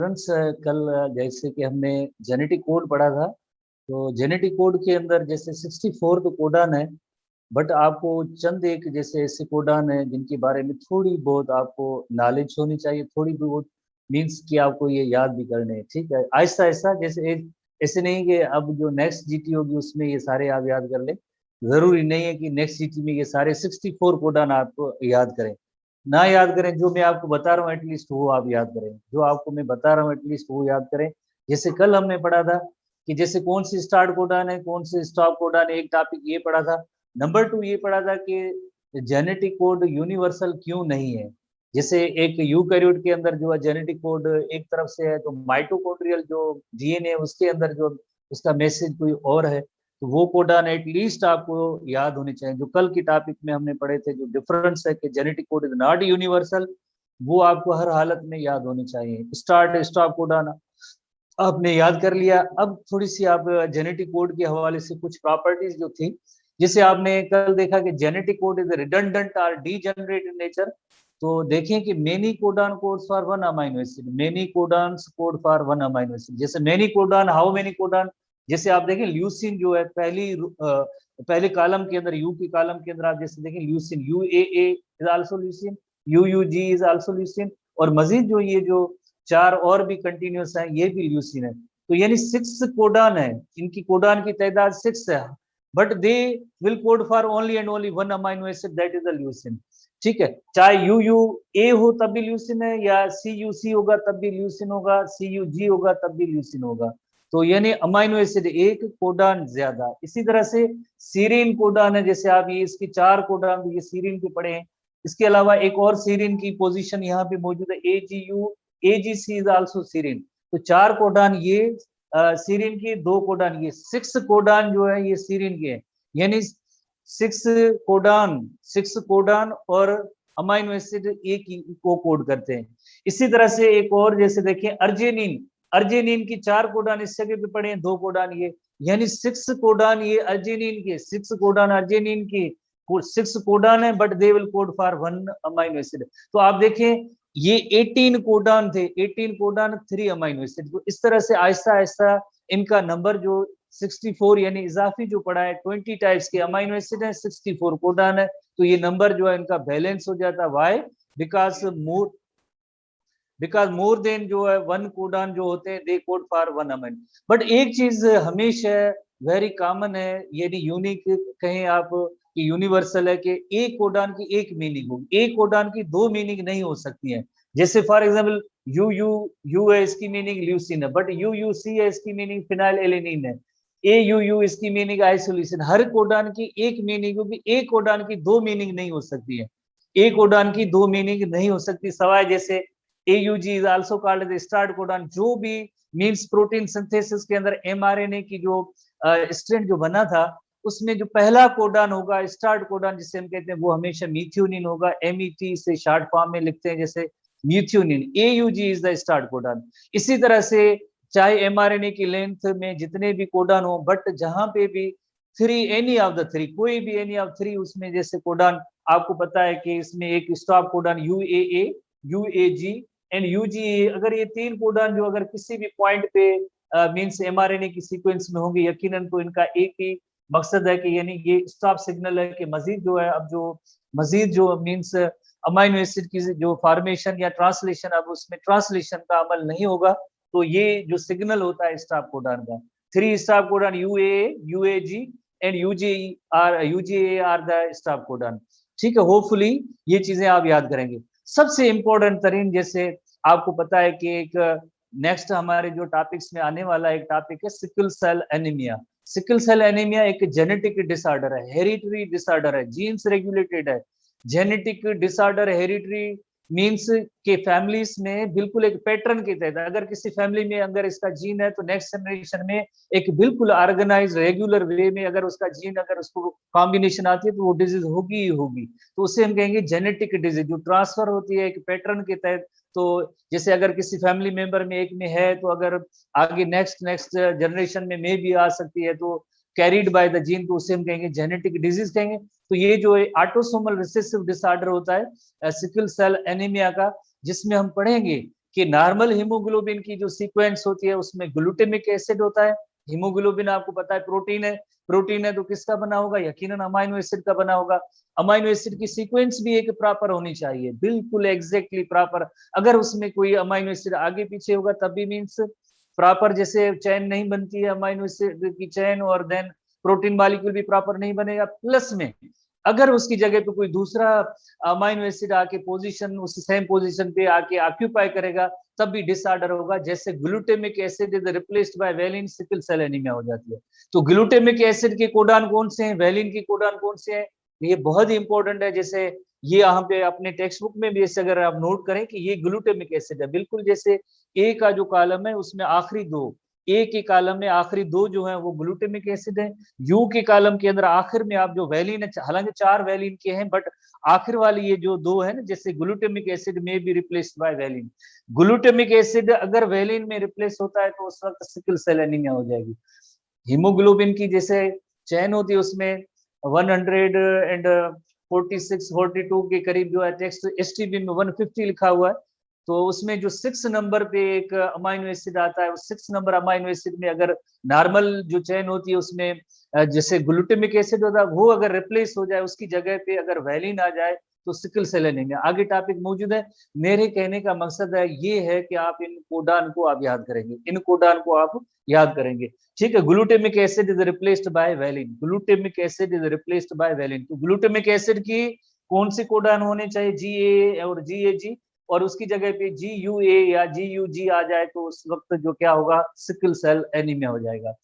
Friends, कल जैसे कि हमने जेनेटिक कोड पढ़ा था। तो जेनेटिक कोड के अंदर जैसे 64 तो कोडान है, बट आपको चंद एक जैसे ऐसे कोडान है जिनके बारे में थोड़ी बहुत आपको नॉलेज होनी चाहिए, थोड़ी बहुत मीन्स कि आपको ये याद भी करने हैं। ठीक है, आहिस्ता आहिस्ता, जैसे एक ऐसे नहीं कि अब जो नेक्स्ट जीटी होगी उसमें ये सारे आप याद कर ले। जरूरी नहीं है कि नेक्स्ट जीटी में ये सारे 64 कोडान आपको याद करें। ना याद करें, जो मैं आपको बता रहा हूँ एटलीस्ट वो आप याद करें, जो आपको मैं बता रहा हूँ एटलीस्ट वो याद करें। जैसे कल हमने पढ़ा था कि जैसे कौन सी स्टार्ट कोडान है, कौन से स्टॉप कोडान है, एक टॉपिक ये पढ़ा था। नंबर 2 ये पढ़ा था कि जेनेटिक कोड यूनिवर्सल क्यों नहीं है। जैसे एक यूकैरियोट के अंदर जो है जेनेटिक कोड एक तरफ से है, तो माइटोकॉन्ड्रियल जो डीएनए उसके अंदर जो उसका मैसेज कोई और है, तो वो कोडान एटलीस्ट आपको याद होने चाहिए। जो कल की टॉपिक में हमने पढ़े थे, जो डिफरेंस है कि genetic code is not universal, वो आपको हर हालत में याद होनी चाहिए। स्टार्ट स्टॉप कोडान आपने याद कर लिया। अब थोड़ी सी आप जेनेटिक कोड के हवाले से कुछ प्रॉपर्टीज जो थी, जैसे आपने कल देखा कि जेनेटिक कोड इज रिडंडेंट और डीजेनरेट इन नेचर। तो देखें कि many codon codes for one amino acid, many codons code for one amino acid. जैसे many codon, how many codon, जैसे आप देखें ल्यूसिन जो है पहले कॉलम के अंदर, यू की कॉलम के अंदर आप जैसे देखें leucine, U A is also leucine, U U G is also leucine. और मजीद जो ये जो चार और भी कंटिन्यूस है ये भी ल्यूसिन है। तो यानी 6 कोडान है, इनकी कोडान की तादाद 6 है, but they will code for only and only one amino acid, that is the leucine. ठीक है, चाहे यू यू ए हो तब भी ल्यूसिन है, या सी यू सी होगा तब भी ल्यूसिन होगा, सी यू जी होगा तब भी ल्यूसिन होगा। तो यानी अमाइनो एसिड एक कोडान ज्यादा। इसी तरह से सीरीन कोडान है, जैसे आप ये इसकी 4 कोडान ये सीरीन के पढ़े हैं। इसके अलावा एक और सीरीन की पोजीशन यहाँ पे मौजूद है, A G U, AGC is also serine. तो 4 कोडान ये सीरीन की, 2 कोडान ये, 6 कोडान जो है ये सीरीन के हैं। यानी 6 कोडान, 6 कोडान और अमाइनो एसिड एक ही को कोड करते हैं। इसी तरह से एक और जैसे देखें अर्जेनिन, अर्जेनिन की 4 कोडान इस जगह पे पड़े हैं, 2 कोडान ये, यानी 6 कोडान ये अर्जेनिन के, 6 कोडान अर्जेनिन की, 6 कोडान है, but they will code for one amino acid. तो आप देखें ये 18 कोडान थे, 18 कोडान 3 अमाइनो एसिड। तो इस तरह से आहिस्ता आहिस्ता इनका नंबर जो 64 यानी इजाफी जो पड़ा है, 20 टाइप्स के अमाइनो एसिड है, 64 कोडान है, तो ये नंबर जो है इनका बैलेंस हो जाता है। वाई? बिकॉज मोर देन जो है 1 कोडान जो होते हैं they code for one amino. But एक चीज हमेशा वेरी कॉमन है, यानी यूनिक कहें आप कि यूनिवर्सल है, कि एक कोडान की एक मीनिंग होगी, एक कोडान की 2 मीनिंग नहीं हो सकती है। जैसे for example you you you है, इसकी मीनिंग ल्यूसिन है, बट यू यू सी है, इसकी मीनिंग फिनाइल एलेनिन है। ए यू यू इसकी मीनिंग आइसोल्यूशन। हर कोडान की एक मीनिंग होगी, एक कोडान की 2 मीनिंग नहीं हो सकती है। एक कोडान की 2 मीनिंग नहीं हो सकती, सवाए जैसे AUG is also called the start codon, जो भी मींस प्रोटीन सिंथेसिस के अंदर mRNA की जो स्ट्रैंड जो बना था, उसमें जो पहला कोडान होगा स्टार्ट कोडान जिसे हम कहते हैं, वो हमेशा मिथ्योनिन होगा। MET से शॉर्ट फॉर्म में लिखते हैं, जैसे methionine. AUG is the start codon. इसी तरह से चाहे mRNA की लेंथ में जितने भी कोडान हो, बट जहां पे भी 3 एनी ऑफ द 3, कोई भी एनी ऑफ 3 उसमें जैसे कोडान, आपको पता है कि इसमें एक stop codon UAA, UAG and U G, अगर ये 3 कोडान जो अगर किसी भी पॉइंट पे मींस एमआरएनए की सीक्वेंस में होंगे, यकीनन तो इनका एक ही मकसद है कि यानी ये स्टॉप सिग्नल है कि मजीद जो है, अब जो मजीद जो मींस अमाइनो एसिड की जो फॉर्मेशन या ट्रांसलेशन, अब उसमें ट्रांसलेशन का अमल नहीं होगा। तो ये जो सिग्नल होता है स्टॉप कोडान का, 3 stop codon UAA, UAG and UGA are the stop codon. ठीक है, होपफुली ये चीजें आप याद करेंगे। सबसे इंपॉर्टेंट तरीन, जैसे आपको पता है कि एक नेक्स्ट हमारे जो टॉपिक्स में आने वाला एक टॉपिक है sickle cell anaemia. Sickle cell anaemia एक जेनेटिक डिसऑर्डर है, हेरिटरी डिसऑर्डर है, जीन्स रेगुलेटेड है। जेनेटिक डिसऑर्डर हेरिटरी मींस के फैमिलीज में बिल्कुल एक पैटर्न के तहत, अगर किसी फैमिली में अगर इसका जीन है तो नेक्स्ट जनरेशन में एक बिल्कुल ऑर्गेनाइज रेगुलर वे में अगर उसका जीन, अगर उसको कॉम्बिनेशन आती है तो वो डिजीज होगी ही होगी। तो उसे हम कहेंगे जेनेटिक डिजीज, जो ट्रांसफर होती है एक पैटर्न के तहत। तो जैसे अगर किसी फैमिली मेंबर में एक में है, तो अगर आगे नेक्स्ट जनरेशन में भी आ सकती है, तो कैरिड बाय द जीन, तो उसे हम कहेंगे जेनेटिक डिजीज कहेंगे। तो ये जो ऑटोसोमल रिसेसिव डिसऑर्डर होता है सिकल सेल एनीमिया का, जिसमें हम पढ़ेंगे कि नॉर्मल हीमोग्लोबिन की जो सीक्वेंस होती है उसमें ग्लूटामिक एसिड होता है। हीमोग्लोबिन आपको पता है प्रोटीन है तो किसका बना होगा, यकीनन अमाइनो एसिड का बना होगा। अमाइनो एसिड की सीक्वेंस भी एक प्रॉपर होनी चाहिए, बिल्कुल एग्जैक्टली प्रॉपर। अगर उसमें कोई अमाइनो एसिड आगे पीछे होगा तब भी मीन्स प्रॉपर, जैसे चेन नहीं बनती है अमाइनो एसिड की चेन, और देन प्रोटीन मॉलिक्यूल भी प्रॉपर नहीं बनेगा। प्लस में अगर उसकी जगह पे कोई दूसरा अमाइनो एसिड आके पोजीशन, उस सेम पोजीशन पे आके ऑक्यूपाई करेगा तब भी डिसऑर्डर होगा। जैसे glutamic acid is replaced by valine, sickle cell anaemia हो जाती है। तो ग्लूटामिक एसिड के कोडान कौन से हैं, वेलिन के कोडान कौन से हैं, ये बहुत ही इंपॉर्टेंट है। जैसे ये यहाँ पे अपने टेक्स्ट बुक में भी ऐसे अगर आप नोट करें कि ये ग्लूटामिक एसिड है, बिल्कुल जैसे ए का जो कॉलम है उसमें आखिरी दो, ए के कॉलम में आखिरी दो जो है वो ग्लूटामिक एसिड है। यू के कॉलम के अंदर आखिर में आप जो वैलिन है, हालांकि 4 वैलिन के हैं बट आखिर वाली ये जो दो है ना, जैसे ग्लूटामिक एसिड में भी replaced by valine. Glutamic acid अगर वैलिन में रिप्लेस होता है तो उस वक्त सिकल सेल एनीमिया हो जाएगी। हीमोग्लोबिन की जैसे चैन होती है उसमें 146 42 के करीब जो है टेक्स्ट, एसटीबी में 150 लिखा हुआ है। तो उसमें जो 6 नंबर पे एक अमाइनो एसिड आता है, उस 6 नंबर अमाइनो एसिड में अगर नॉर्मल जो चेन होती है उसमें जैसे ग्लूटामिक एसिड होता है, वो अगर रिप्लेस हो जाए, उसकी जगह पे अगर वैलिन आ जाए तो सिकल सेल एनीमिया। आगे टॉपिक मौजूद है। मेरे कहने का मकसद है ये है कि आप इन कोडान को आप याद करेंगे, इन कोडान को आप याद करेंगे। ठीक है, glutamic acid is replaced bye valine, glutamic acid is replaced bye valine. तो ग्लूटामिक एसिड की कौन सी कोडान होने चाहिए, जी ए और जी ए जी, और उसकी जगह पे जी यू ए या जी यू जी आ जाए तो उस वक्त जो क्या होगा, सिकल सेल एनीमिया हो जाएगा।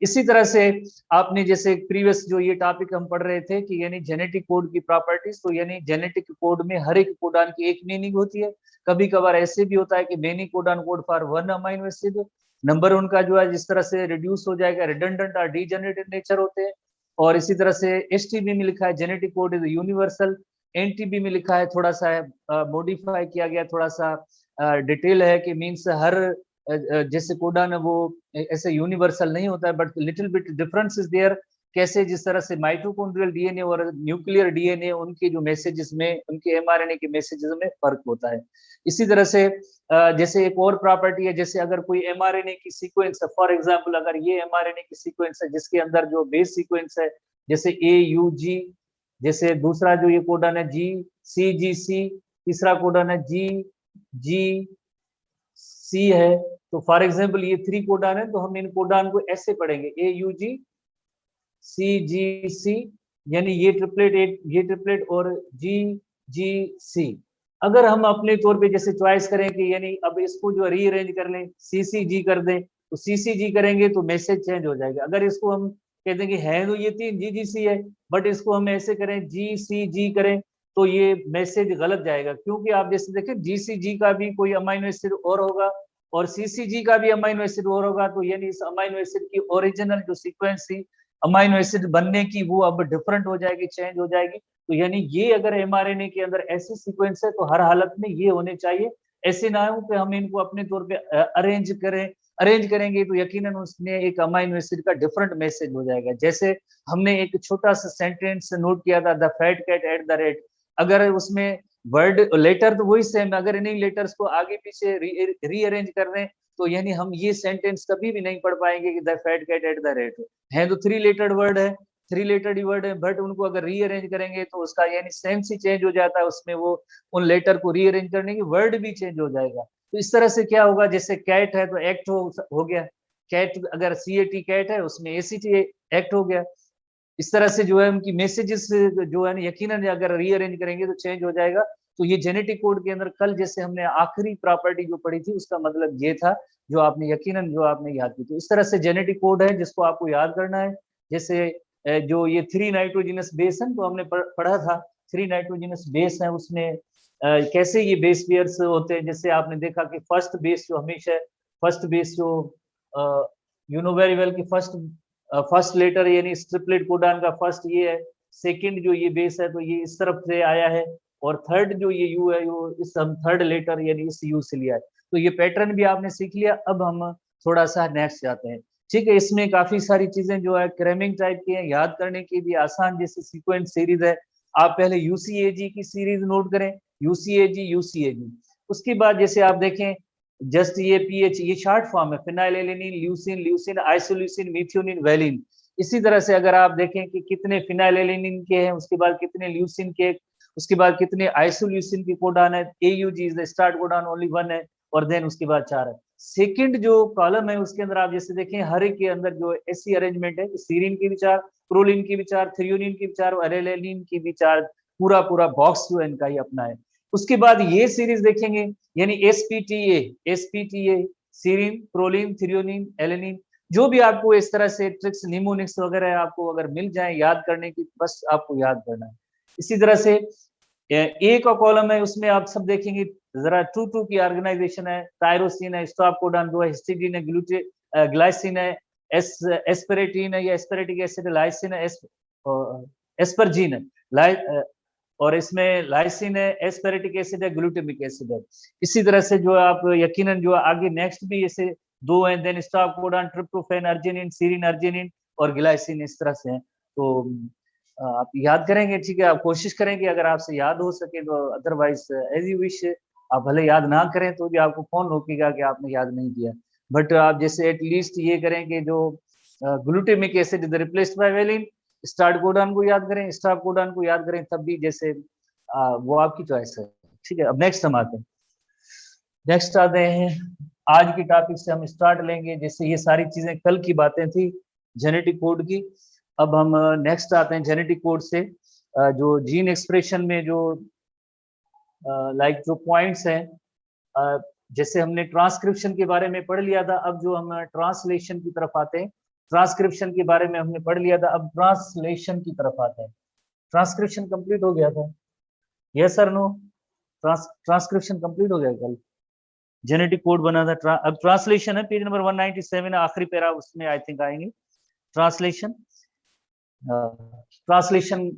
इसी तरह से आपने जैसे प्रीवियस जो ये टॉपिक हम पढ़ रहे थे कि यानी जेनेटिक कोड की प्रॉपर्टीज, तो यानी जेनेटिक कोड में हर एक कोडान की एक मीनिंग होती है। कभी कभार ऐसे भी होता है कि many codon code for one amino acid, number उनका जो है जिस तरह से रिड्यूस हो जाएगा, रिडंडेंट और डीजेनरेटेड नेचर होते हैं। और इसी तरह से एसटीबी में लिखा है genetic code is universal, NTB में लिखा है थोड़ा सा मॉडिफाई किया गया, थोड़ा सा डिटेल है कि मीन्स हर जैसे कोडान है वो ऐसे यूनिवर्सल नहीं होता है but little bit difference is there. कैसे, जिस तरह से माइटोकॉन्ड्रियल डीएनए और न्यूक्लियर डीएनए, उनके जो मैसेजेस में, उनके एमआरएनए के मैसेजेस में फर्क होता है। इसी तरह से जैसे एक और प्रॉपर्टी है, जैसे अगर कोई एमआरएनए की सीक्वेंस है, फॉर एग्जांपल अगर ये एमआरएनए की सीक्वेंस है जिसके अंदर जो बेस सीक्वेंस है जैसे ए यू जी, जैसे दूसरा जो ये कोडन है जी सी जी सी, तीसरा कोडन है जी जी सी है। तो फॉर एग्जांपल ये 3 कोडान है, तो हम इन कोडान को ऐसे पढ़ेंगे, ए यू जी सी जी सी, यानी ये ट्रिपलेट, ये ट्रिपलेट और जी जी सी। अगर हम अपने तौर पे जैसे चॉइस करें कि यानी अब इसको जो रीअरेंज कर लें, सी सी जी कर दें, तो सी सी जी करेंगे तो मैसेज चेंज हो जाएगा। अगर इसको हम कहते हैं कि है तो ये 3 जी जी सी है, बट इसको हम ऐसे करें जी सी जी करें तो ये मैसेज गलत जाएगा, क्योंकि आप जैसे देखें जी सी जी का भी कोई अमाइनो एसिड और होगा और सी सी जी का भी अमाइनो एसिड और होगा, तो यानी इस अमाइनो एसिड की ओरिजिनल जो सीक्वेंस थी अमाइनो एसिड बनने की वो अब डिफरेंट हो जाएगी, चेंज हो जाएगी। तो यानी ये अगर एमआरएनए के अंदर ऐसी सीक्वेंस है तो हर हालत में ये होने चाहिए। ऐसे ना हो कि हम इनको अपने तौर पे अरेंज करें, अरेंज करेंगे तो यकीनन उसमें एक अमाइनो एसिड का डिफरेंट मैसेज हो जाएगा। जैसे हमने एक छोटा सा सेंटेंस नोट किया था, the fat cat ate the rat, अगर उसमें वर्ड लेटर तो वही सेम है, अगर इन्हीं लेटर्स को आगे पीछे रीअरेंज कर रहे हैं तो यानी हम ये सेंटेंस कभी भी नहीं पढ़ पाएंगे कि the fat cat ate the rat है। तो 3 लेटर्ड वर्ड है, 3 लेटर्ड वर्ड है, बट उनको अगर रीअरेंज करेंगे तो उसका यानी सेंस ही चेंज हो जाता है, उसमें वो उन लेटर को रीअरेंज करने की वर्ड भी चेंज हो जाएगा। तो इस तरह से क्या होगा, जैसे कैट है तो एक्ट हो गया, कैट अगर सी ए टी कैट है उसमें ए सी टी एक्ट हो गया। इस तरह से जो है उनकी मैसेजेस जो है ना यकीनन अगर रीअरेंज करेंगे तो चेंज हो जाएगा। तो ये जेनेटिक कोड के अंदर कल जैसे हमने आखिरी प्रॉपर्टी जो पढ़ी थी उसका मतलब ये था, जो आपने यकीनन जो आपने याद की। तो इस तरह से जेनेटिक कोड है जिसको आपको याद करना है। जैसे जो ये 3 नाइट्रोजिनस बेस है तो हमने पढ़ा था 3 नाइट्रोजिनस बेस है, उसमें कैसे ये बेस पेयर्स होते हैं। जैसे आपने देखा कि फर्स्ट बेस जो हमेशा, फर्स्ट बेस जो यू नो वेरी वेल कि फर्स्ट लेटर यानी ट्रिपलेट कोडान का फर्स्ट ये है, सेकंड जो ये बेस है तो ये इस तरफ से आया है, और थर्ड जो ये यू है वो इस हम थर्ड लेटर यानी इस यू से लिया है। तो ये पैटर्न भी आपने सीख लिया। अब हम थोड़ा सा नेक्स्ट जाते हैं। ठीक है, इसमें काफी सारी चीजें जो है क्रैमिंग टाइप की है, याद करने की भी आसान जैसे सीक्वेंस सीरीज है। आप पहले यूसीएजी की सीरीज नोट करें, यूसीएजी यूसीएजी। उसके बाद जैसे आप देखें जस्ट ये पीएच, ये शॉर्ट फॉर्म है, phenylalanine, leucine, leucine, isoleucine, methionine, valine. इसी तरह से अगर आप देखें कि कितने फिनाइलेनिन के हैं, उसके बाद कितने ल्यूसिन के, उसके बाद कितने आइसोल्यूसिन की कोडान है, AUG is the start codon, only 1 है, और देन उसके बाद 4 है। सेकंड जो कॉलम है उसके अंदर आप जैसे देखें, हर एक के अंदर जो ऐसी अरेंजमेंट है, सीरिन की भी 4, प्रोलिन की भी 4, थ्रियोनिन की भी 4, अरेलेनिन की भी 4, पूरा पूरा बॉक्स जो है इनका ही अपना है। उसके बाद ये सीरीज देखेंगे, यानी एसपीटीए, एसपीटीए, सीरिन, प्रोलिन, थ्रियोनिन, एलेनिन, जो भी आपको इस तरह से ट्रिक्स, निमोनिक्स वगैरह आपको अगर मिल जाए याद करने की, बस आपको याद करना है। इसी तरह से ए का कॉलम है, उसमें आप सब देखेंगे जरा, 2 की ऑर्गेनाइजेशन है, टायरोसिन है, स्टॉप कोडान 2 है, हिस्टिडीन है, ग्लाइसिन है, एस्पेरेटिन है या एस्पेरेटिक एसिड, लाइसिन है, एस्परजीन है, और इसमें लाइसिन है, एस्पेरेटिक एसिड है, ग्लूटामिक एसिड है। इसी तरह से जो आप यकीनन जो आगे नेक्स्ट भी ऐसे 2 हैं, then stop codon, tryptophan, arginine, serine, arginine और ग्लाइसिन, इस तरह से है। तो आप याद करेंगे, ठीक है, आप कोशिश करेंगे अगर आपसे याद हो सके तो, अदरवाइज एज यू विश, आप भले याद ना करें तो भी आपको कौन रोकेगा कि आपने याद नहीं किया। बट आप जैसे एटलीस्ट ये करें कि जो glutamic acid is replaced by valine, start codon को याद करें, स्टॉप कोडान को याद करें, तब भी जैसे वो आपकी चॉइस है। ठीक है, अब नेक्स्ट हम आते हैं, नेक्स्ट आते हैं आज की टॉपिक से हम स्टार्ट लेंगे। जैसे ये सारी चीजें कल की बातें थी जेनेटिक कोड की, अब हम नेक्स्ट आते हैं जेनेटिक कोड से जो जीन एक्सप्रेशन में जो लाइक जो पॉइंट्स हैं, जैसे हमने ट्रांसक्रिप्शन के बारे में पढ़ लिया था, अब जो हम ट्रांसलेशन की तरफ आते हैं, ट्रांसक्रिप्शन के बारे में हमने पढ़ लिया था, अब ट्रांसलेशन की तरफ आते हैं। ट्रांसक्रिप्शन कंप्लीट हो गया था, yes sir, no? Transcription complete हो गया कल, जेनेटिक कोड बना था। अब ट्रांसलेशन है, पेज नंबर 197 आखिरी पैरा, उसमें आई थिंक आएंगे ट्रांसलेशन। ट्रांसलेशन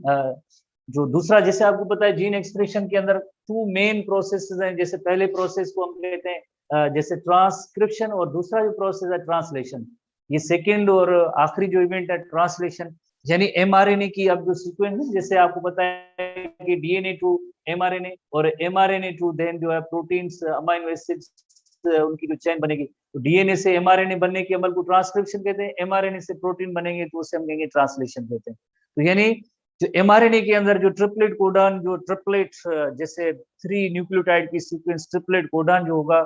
जो दूसरा, जैसे आपको पता है जीन एक्सप्रेशन के अंदर 2 मेन प्रोसेसेस हैं। जैसे पहले प्रोसेस को हम कहते हैं जैसे ट्रांसक्रिप्शन, और दूसरा जो प्रोसेस है ट्रांसलेशन। ये सेकेंड और आखिरी जो इवेंट है ट्रांसलेशन, यानी एमआरएनए की अब जो सीक्वेंस है, जैसे आपको पता है कि डीएनए टू एमआरएनए और एमआरएनए टू देन जो है प्रोटीन्स, अमाइनो एसिड्स, उनकी जो चेन बनेगी, तो डीएनए से एमआरएनए बनने के अमल को ट्रांसक्रिप्शन कहते हैं, एमआरएनए से प्रोटीन बनेंगे तो उसे हम कहेंगे ट्रांसलेशन कहते हैं। तो यानी जो एमआरएनए के अंदर जो ट्रिपलेट कोडान, जो ट्रिपलेट जैसे 3 न्यूक्लियोटाइड की सीक्वेंस, ट्रिपलेट कोडान जो होगा,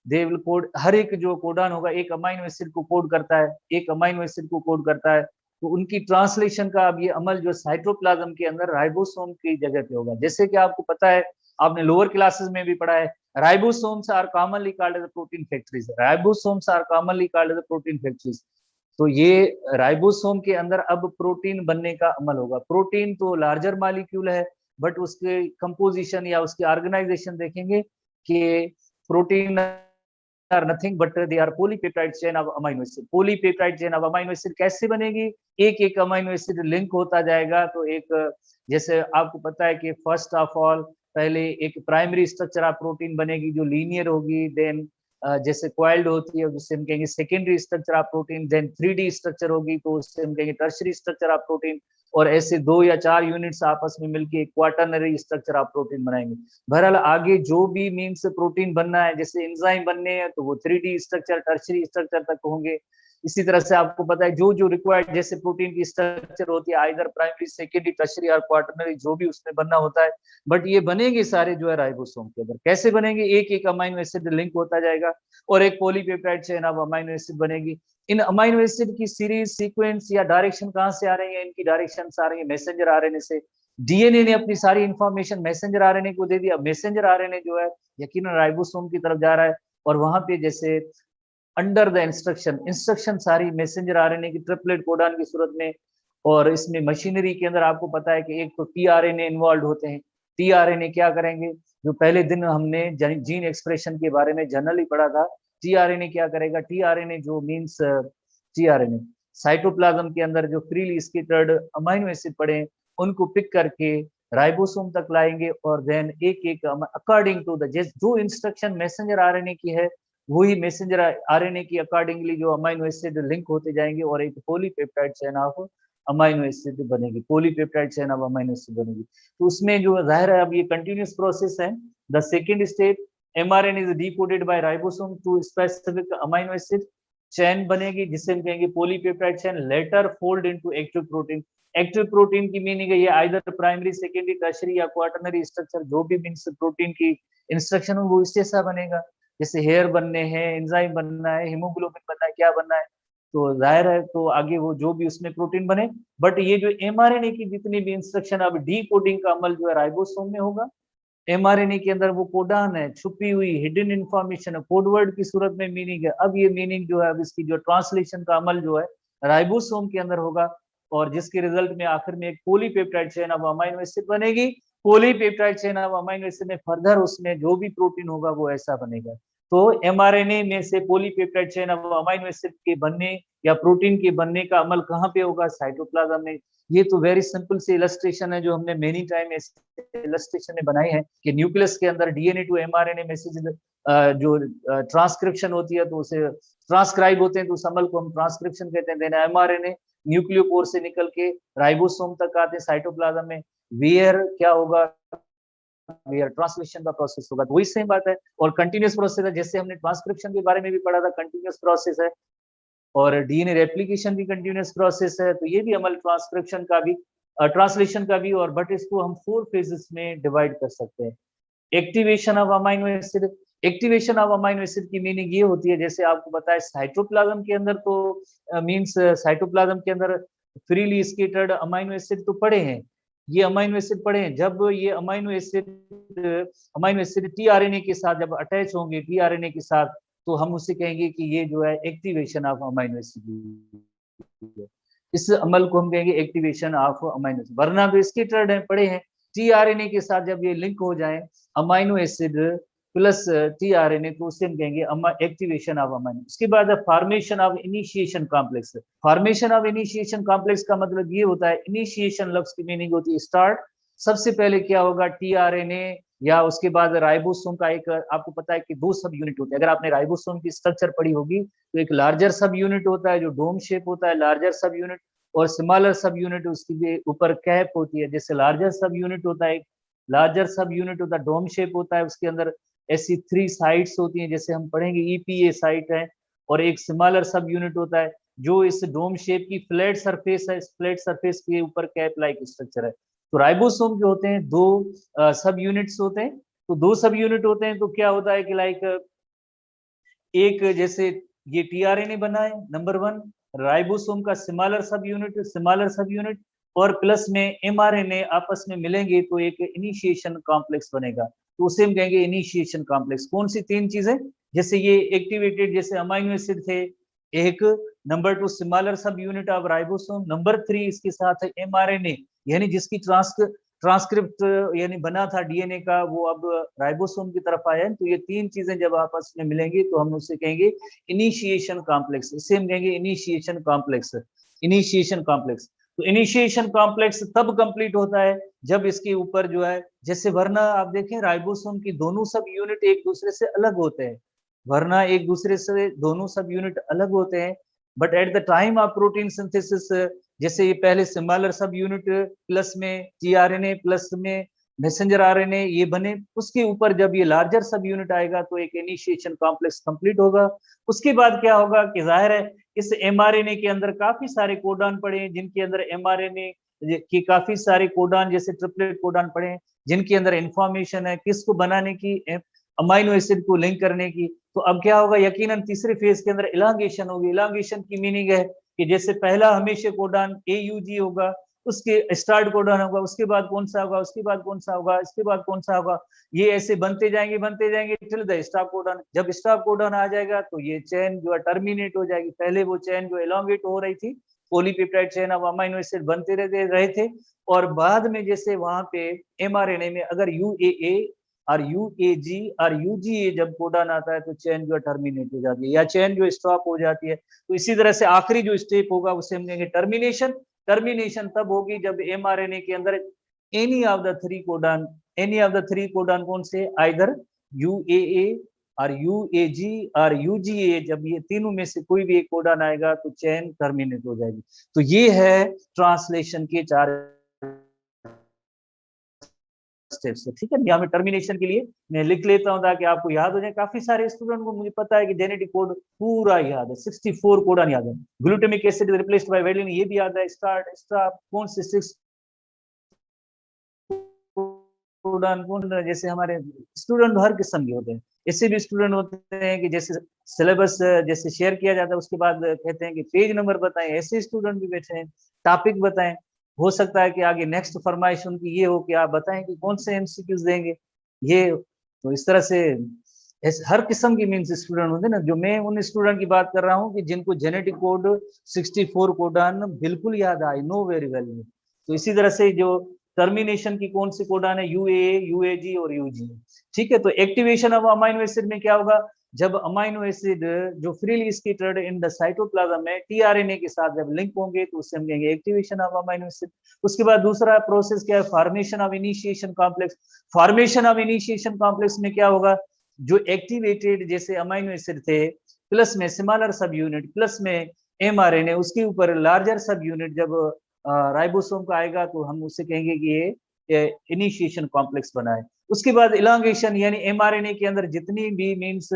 दे विल कोड, हर एक जो कोडान होगा एक अमाइनो एसिड को कोड करता है, एक अमाइनो एसिड को कोड करता है। तो उनकी ट्रांसलेशन का अब ये अमल जो साइटोप्लाज्म के अंदर राइबोसोम की जगह पे होगा। जैसे कि आपको पता है, आपने लोअर क्लासेस में भी पढ़ा है, ribosomes are commonly called as protein factories, ribosomes are commonly called as protein factories. तो ये राइबोसोम के अंदर अब प्रोटीन बनने का अमल होगा। प्रोटीन तो लार्जर मॉलिक्यूल है, बट उसके कंपोजिशन या उसकी ऑर्गेनाइजेशन देखेंगे कि protein are nothing but they are polypeptide chain of amino acid. Polypeptide chain of amino acid कैसे बनेगी? एक एक अमीनो एसिड लिंक होता जाएगा। तो एक, जैसे आपको पता है कि फर्स्ट ऑफ ऑल पहले एक प्राइमरी स्ट्रक्चर ऑफ प्रोटीन बनेगी जो लीनियर होगी, देन जैसे क्वाइल्ड होती है जिससे हम कहेंगे secondary structure of protein, then 3D structure होगी तो उससे हम कहेंगे टर्शरी स्ट्रक्चर ऑफ प्रोटीन, और ऐसे 2 या 4 यूनिट्स आपस में मिलकर क्वाटरनरी स्ट्रक्चर ऑफ प्रोटीन बनाएंगे। बहरहाल आगे जो भी मीन्स प्रोटीन बनना है, जैसे एंजाइम बनने हैं तो वो 3D स्ट्रक्चर, टर्शरी स्ट्रक्चर तक होंगे। इसी तरह से आपको पता है जो जो रिक्वायर्ड, जैसे प्रोटीन की स्ट्रक्चर होती है आइदर प्राइमरी, सेकेंडरी, टर्शरी और क्वाटरनरी, जो भी उसमें बनना होता है, बट ये बनेंगे सारे जो है राइबोसोम के अंदर। कैसे बनेंगे? एक एक अमाइनो एसिड लिंक होता जाएगा और एक polypeptide chain of amino acid बनेगी। इन अमाइनो एसिड की सीरीज, सीक्वेंस या डायरेक्शन कहां से आ रही है? इनकी डायरेक्शन आ रही है मैसेंजर आरएनए से। डीएनए ने अपनी सारी इंफॉर्मेशन मैसेंजर आरएनए को दे दिया। मैसेंजर आरएनए जो है यकीनन राइबोसोम की तरफ जा रहा है, और वहां पे जैसे अंडर द इंस्ट्रक्शन सारी मैसेंजर आरएनए की ट्रिपलेट कोडान की सूरत में। और इसमें मशीनरी के अंदर आपको पता है कि एक तो टीआरएनए इन्वॉल्व होते हैं। टीआरएनए क्या करेंगे? जो पहले दिन हमने जीन एक्सप्रेशन के बारे में जनरली पढ़ा था, टीआरएनए क्या करेगा? टीआरएनए जो मींस टीआरएनए साइटोप्लाज्म के अंदर जो फ्रीली स्कैटर्ड अमीनो एसिड पड़े उनको पिक करके राइबोसोम तक लाएंगे, और देन एक एक अकॉर्डिंग टू द जो इंस्ट्रक्शन मैसेंजर आरएनए की है, वही मैसेंजर आरएनए की अकॉर्डिंगली जो अमीनो एसिड लिंक होते जाएंगे और एक polypeptide chain of amino acid बनेगी, polypeptide chain of amino acid बनेगी। तो उसमें जो जाहिर है अब ये कंटिन्यूस प्रोसेस है। The second step mRNA is decoded by ribosome to specific amino acid, chain बनेगी जिसे हम कहेंगे polypeptide chain, later fold into active protein. Active protein की मीनिंग है ये आइदर प्राइमरी, सेकेंडरी, टर्शियरी या क्वाटरनरी स्ट्रक्चर, जो भी मीन्स प्रोटीन की इंस्ट्रक्शन हो वो इस जैसा बनेगा। जैसे हेयर बनने हैं, एंजाइम बनना है, हीमोग्लोबिन बनना है, क्या बनना है, तो जाहिर है तो आगे वो जो भी उसमें प्रोटीन बने। बट ये जो एमआरएनए की जितनी भी इंस्ट्रक्शन, अब डी कोडिंग का अमल जो है राइबोसोम में होगा। एमआरएनए के अंदर वो कोडान है, छुपी हुई हिडन इंफॉर्मेशन है, कोडवर्ड की सूरत में मीनिंग है। अब ये मीनिंग जो है, अब इसकी जो ट्रांसलेशन का अमल जो है राइबोसोम के अंदर होगा, और जिसके रिजल्ट में आखिर में एक polypeptide chain of amino acid बनेगी। Polypeptide chain of amino acid में फर्दर उसमें जो भी प्रोटीन होगा वो ऐसा बनेगा। तो एमआरएनए में से polypeptide chain of amino acid के बनने या प्रोटीन के बनने का अमल कहाँ पे होगा? साइटोप्लाज्म में। ये तो वेरी सिंपल सी इलस्ट्रेशन है जो हमने मेनी टाइम इलस्ट्रेशन में बनाई है कि न्यूक्लियस के अंदर डीएनए टू एमआरएनए मैसेज जो ट्रांसक्रिप्शन होती है तो उसे ट्रांसक्राइब होते हैं, तो उस अमल को हम ट्रांसक्रिप्शन कहते हैं। देना एमआरएनए न्यूक्लियोपोर से निकल के राइबोसोम तक आते हैं साइटोप्लाज्म में। वेयर क्या होगा? वेयर ट्रांसलेशन का प्रोसेस होगा। तो वही सेम बात है, और कंटिन्यूस प्रोसेस है। जैसे हमने ट्रांसक्रिप्शन के बारे में भी पढ़ा था, कंटिन्यूस प्रोसेस है, और डीएनए रेप्लिकेशन भी कंटिन्यूस प्रोसेस है। तो ये भी अमल ट्रांसक्रिप्शन का भी, ट्रांसलेशन का भी, और बट इसको हम 4 फेजेस में डिवाइड कर सकते हैं। Activation of amino acid. Activation of amino acid की मीनिंग ये होती है, जैसे आपको बताया साइटोप्लाज्म के अंदर तो मींस साइटोप्लाज्म के अंदर फ्रीली स्कैटर्ड अमीनो एसिड तो पड़े हैं, ये अमीनो एसिड पड़े हैं। जब ये अमीनो एसिड टीआरएनए के साथ जब अटैच होंगे टीआरएनए के साथ, तो हम उसे कहेंगे कि ये जो है एक्टिवेशन ऑफ अमीनो एसिड। इस अमल को हम कहेंगे एक्टिवेशन ऑफ अमीनो एसिड। वरना तो स्कैटर्ड है, पड़े हैं। टीआरएनए के साथ जब ये लिंक हो जाए अमीनो एसिड प्लस टीआरएनए, तो उसे हम कहेंगे एक्टिवेशन ऑफ अमीनो। उसके बाद formation of initiation complex. Formation of initiation complex का मतलब ये होता है, इनिशिएशन लफ्ज की मीनिंग होती है स्टार्ट। सबसे पहले क्या होगा? टीआरएनए या उसके बाद राइबोसोम का एक, आपको पता है कि 2 सब यूनिट होते हैं। अगर आपने राइबोसोम की स्ट्रक्चर पढ़ी होगी तो एक लार्जर सब यूनिट होता है जो डोम शेप होता है, लार्जर सब यूनिट, और स्मॉलर सब यूनिट उसकी ऊपर कैप होती है। जैसे लार्जर सब यूनिट होता है, लार्जर सब यूनिट होता है, डोम शेप होता है, उसके अंदर ऐसी 3 साइट्स होती हैं, जैसे हम पढ़ेंगे ईपीए साइट है। और एक स्मॉलर सब यूनिट होता है जो इस डोम शेप की फ्लैट सरफेस है, इस फ्लैट सरफेस के ऊपर कैप लाइक स्ट्रक्चर है। तो राइबोसोम जो होते हैं 2 सब यूनिट्स होते हैं। तो 2 सब यूनिट होते हैं तो क्या होता है कि लाइक एक जैसे ये टीआरएनए बना है नंबर 1, राइबोसोम का स्मॉलर सब यूनिट और प्लस में एमआरएनए आपस में मिलेंगे तो एक इनिशिएशन कॉम्प्लेक्स बनेगा। तो उसे हम कहेंगे इनिशिएशन कॉम्प्लेक्स। कौन सी 3 चीजें? जैसे ये एक्टिवेटेड जैसे अमीनो एसिड थे एक, नंबर 2 स्मॉलर सब यूनिट ऑफ राइबोसोम, नंबर 3 इसके साथ है एमआरएनए, यानी जिसकी ट्रांसक्रिप्ट यानी बना था डीएनए का, वो अब राइबोसोम की तरफ आया है। तो ये 3 चीजें जब आपस में मिलेंगी तो हम उसे कहेंगे इनिशिएशन कॉम्प्लेक्स। इसे हम कहेंगे इनिशिएशन कॉम्प्लेक्स। इनिशिएशन कॉम्प्लेक्स, तो इनिशिएशन कॉम्प्लेक्स तब कंप्लीट होता है जब इसके ऊपर जो है, जैसे वरना आप देखें राइबोसोम की दोनों सब यूनिट एक दूसरे से अलग होते हैं, वरना एक दूसरे से दोनों सब यूनिट अलग होते हैं। But at the time of protein synthesis, जैसे ये पहले सिंबलर सब यूनिट प्लस में टीआरएनए प्लस में मैसेंजर आरएनए ये बने, उसके ऊपर जब ये लार्जर सब यूनिट आएगा तो एक इनिशिएशन कॉम्प्लेक्स कंप्लीट होगा। उसके बाद क्या होगा कि जाहिर है इस एमआरएनए के अंदर काफी सारे कोडान पड़े हैं, जिनके अंदर एमआरएनए की काफी सारे कोडान जैसे ट्रिपलेट कोडान पड़े हैं, जिनके अंदर इंफॉर्मेशन है किसको बनाने की, अमाइनो एसिड को लिंक करने की। तो अब क्या होगा? यकीनन तीसरे फेज के अंदर इलांगेशन होगी। इलांगेशन की मीनिंग है कि जैसे पहला हमेशा कोडान एयूजी होगा, उसके स्टार्ट कोडान होगा, उसके बाद कौन सा होगा, उसके बाद कौन सा होगा, इसके बाद कौन सा होगा, ये ऐसे बनते जाएंगे टिल द स्टॉप कोडान। जब स्टॉप कोडान आ जाएगा तो ये चेन जो है टर्मिनेट हो जाएगी। पहले वो चेन जो एलोंगेट हो रही थी, polypeptide chain of amino acid बनते रहे थे, और बाद में जैसे वहां पे एमआरएनए में अगर यूएए और यूएजी और यूजीए जब कोडान आता है तो चेन जो है टर्मिनेट हो जाती है या चेन जो स्टॉप हो जाती है। तो इसी तरह से आखिरी जो स्टेप होगा उसे हम कहेंगे टर्मिनेशन। टर्मिनेशन तब होगी जब एमआरएनए के अंदर any of the 3 codon, any of the 3 codon कौन से, आइदर यूएए और यूएजी और यूजीए, जब ये तीनों में से कोई भी एक कोडान आएगा तो चेन टर्मिनेट हो जाएगी। तो ये है ट्रांसलेशन के 4 स्टेप्स है, ठीक है। यहाँ में टर्मिनेशन के लिए मैं लिख लेता हूँ ताकि आपको याद हो जाए। काफी सारे स्टूडेंट को मुझे पता है कि जेनेटिक कोड पूरा याद है, 64 कोडन याद है। Glutamic acid replaced by valine, ये भी याद है। स्टार्ट स्टॉप कौन से 6 कोडन कौन, जैसे हमारे स्टूडेंट हर किस्म के होते हैं। ऐसे भी स्टूडेंट होते हैं कि जैसे सिलेबस जैसे शेयर किया जाता है उसके बाद कहते हैं कि पेज नंबर बताएं, ऐसे स्टूडेंट भी बैठे हैं। टॉपिक बताएं, हो सकता है कि आगे नेक्स्ट फरमाइश उनकी ये हो कि आप बताएं कि कौन से एमसीक्यूज देंगे। ये तो इस तरह से हर किस्म की मीन्स स्टूडेंट होते हैं ना। जो मैं उन स्टूडेंट की बात कर रहा हूँ कि जिनको जेनेटिक कोड 64 कोडान बिल्कुल याद आए, नो वेरी वेल। तो इसी तरह से जो टर्मिनेशन की कौन सी कोडान है, यूए, यूएजी और यूजी, ठीक है। तो एक्टिवेशन ऑफ अमाइनो एसिड में क्या होगा, जब अमाइनो एसिड जो freely scattered in the cytoplasm में टीआरएनए के साथ जब लिंक होंगे तो उससे हम कहेंगे एक्टिवेशन ऑफ अमाइनो एसिड। उसके बाद दूसरा प्रोसेस क्या है, formation of initiation complex. Formation of initiation complex में क्या होगा, जो एक्टिवेटेड जैसे अमाइनो एसिड थे प्लस में स्मॉलर सब यूनिट प्लस में एमआरएनए, उसके ऊपर लार्जर सब यूनिट जब राइबोसोम का आएगा तो हम उससे कहेंगे कि ये इनिशिएशन कॉम्प्लेक्स बना है। उसके बाद इलांगेशन, यानी एमआरएनए के अंदर जितनी भी मीन्स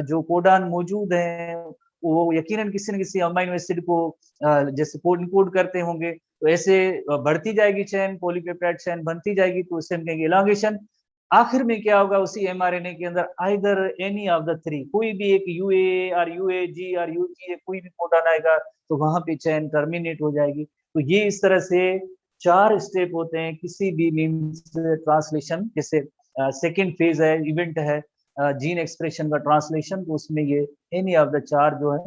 जो कोडान मौजूद हैं वो यकीनन किसी न किसी अमाइनो एसिड को जैसे कोड इनकोड करते होंगे। तो ऐसे बढ़ती जाएगी चेन, पॉलीपेप्टाइड चेन बनती जाएगी, तो उससे हम कहेंगे इलांगेशन। आखिर में क्या होगा, उसी एमआरएनए के अंदर either any of the three, कोई भी एक यूए और यूएजी और यूजी कोई भी कोडान आएगा तो वहां पे चेन टर्मिनेट हो जाएगी। तो ये इस तरह से 4 स्टेप होते हैं किसी भी मीन्स ट्रांसलेशन। जैसे सेकेंड फेज है, इवेंट है जीन एक्सप्रेशन का ट्रांसलेशन, तो उसमें ये एनी ऑफ द 4 जो है,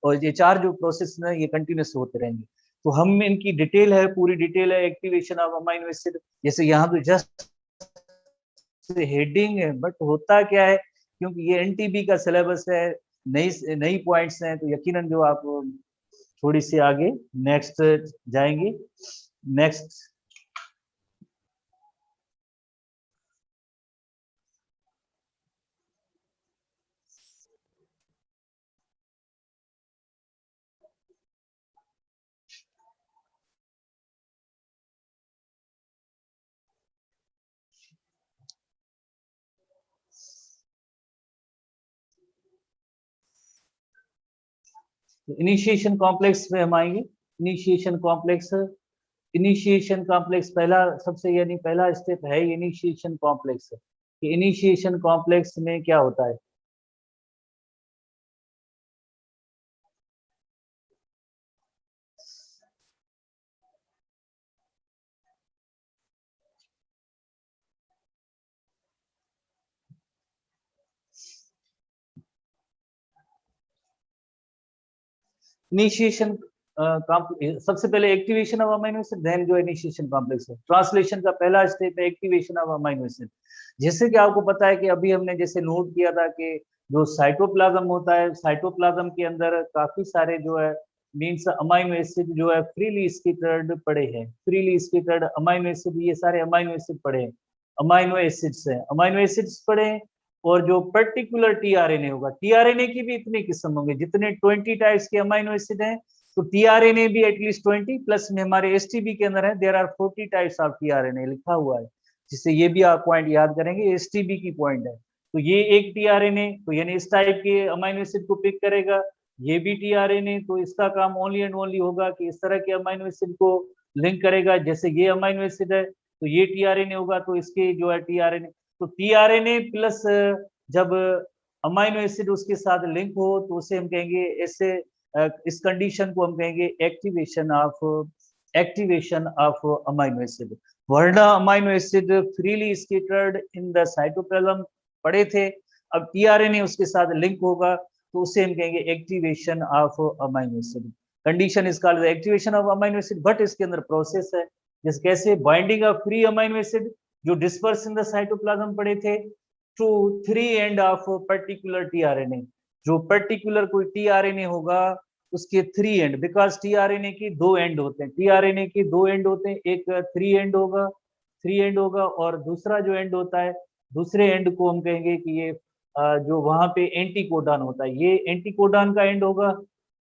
और ये 4 जो प्रोसेस है ये कंटिन्यूस होते रहेंगे। तो हम इनकी डिटेल है, पूरी डिटेल है एक्टिवेशन ऑफ अमाइनो एसिड। जैसे यहाँ पे जस्ट हेडिंग है, बट होता क्या है, क्योंकि ये एनटीबी का सिलेबस है, नई नई पॉइंट्स हैं, तो यकीनन जो आप थोड़ी सी आगे नेक्स्ट जाएंगे। नेक्स्ट इनिशिएशन कॉम्प्लेक्स में हम आएंगे। इनिशिएशन कॉम्प्लेक्स, इनिशिएशन कॉम्प्लेक्स पहला सबसे यानी पहला स्टेप है इनिशिएशन कॉम्प्लेक्स। इनिशिएशन कॉम्प्लेक्स में क्या होता है, इनिशिएशन सबसे पहले activation of amino acid, then जो इनिशिएशन कॉम्प्लेक्स है। ट्रांसलेशन का पहला स्टेप है एक्टिवेशन ऑफ अमाइनो एसिड। जैसे कि आपको पता है कि अभी हमने जैसे नोट किया था कि जो साइटोप्लाज्म होता है, साइटोप्लाज्म के अंदर काफी सारे जो है मीन्स अमाइनो एसिड जो है फ्रीली स्कैटर्ड पड़े हैं। फ्रीली स्कैटर्ड अमाइनो एसिड, ये सारे अमाइनो एसिड पड़े हैं, अमाइनो एसिड्स हैं, अमाइनो एसिड्स पड़े हैं। और जो पर्टिकुलर टीआरएनए होगा, टीआरएनए की भी इतने किस्म होंगे, जितने 20 टाइप्स के अमाइनो एसिड हैं तो टीआरएनए भी एटलीस्ट 20, प्लस में हमारे एसटीबी के अंदर है there are 40 types of tRNA लिखा हुआ है, जिससे ये भी आप पॉइंट याद करेंगे, एसटीबी की पॉइंट है। तो ये एक टीआरएनए तो यानी इस टाइप के अमाइनो एसिड को पिक करेगा। ये भी टीआरएनए, तो इसका काम ओनली एंड ओनली होगा कि इस तरह के अमाइनो एसिड को लिंक करेगा। जैसे ये अमाइनो एसिड है तो ये टीआरएनए होगा, तो इसके जो है टीआरएनए, तो टीआरएनए प्लस जब अमाइनो एसिड उसके साथ लिंक हो तो उसे हम कहेंगे ऐसे, इस कंडीशन को हम कहेंगे एक्टिवेशन ऑफ अमाइनो एसिड। वरना amino acid freely scattered in the cytoplasm पड़े थे, अब टीआरएनए उसके साथ लिंक होगा तो उसे हम कहेंगे activation of amino acid. Condition is called activation of amino acid, but इसके अंदर प्रोसेस है। जैसे कैसे, binding of free amino acid जो डिस्पर्स इन द साइटोप्लाज्म पड़े थे to 3 end of particular tRNA. जो पर्टिकुलर कोई टीआरएनए होगा उसके 3 एंड, बिकॉज टीआरएनए की 2 एंड होते हैं, टीआरएनए के 2 एंड होते हैं, एक 3 एंड होगा, 3 एंड होगा, और दूसरा जो एंड होता है, दूसरे एंड को हम कहेंगे कि ये जो वहां पे एंटीकोडान होता है, ये एंटीकोडान का एंड होगा,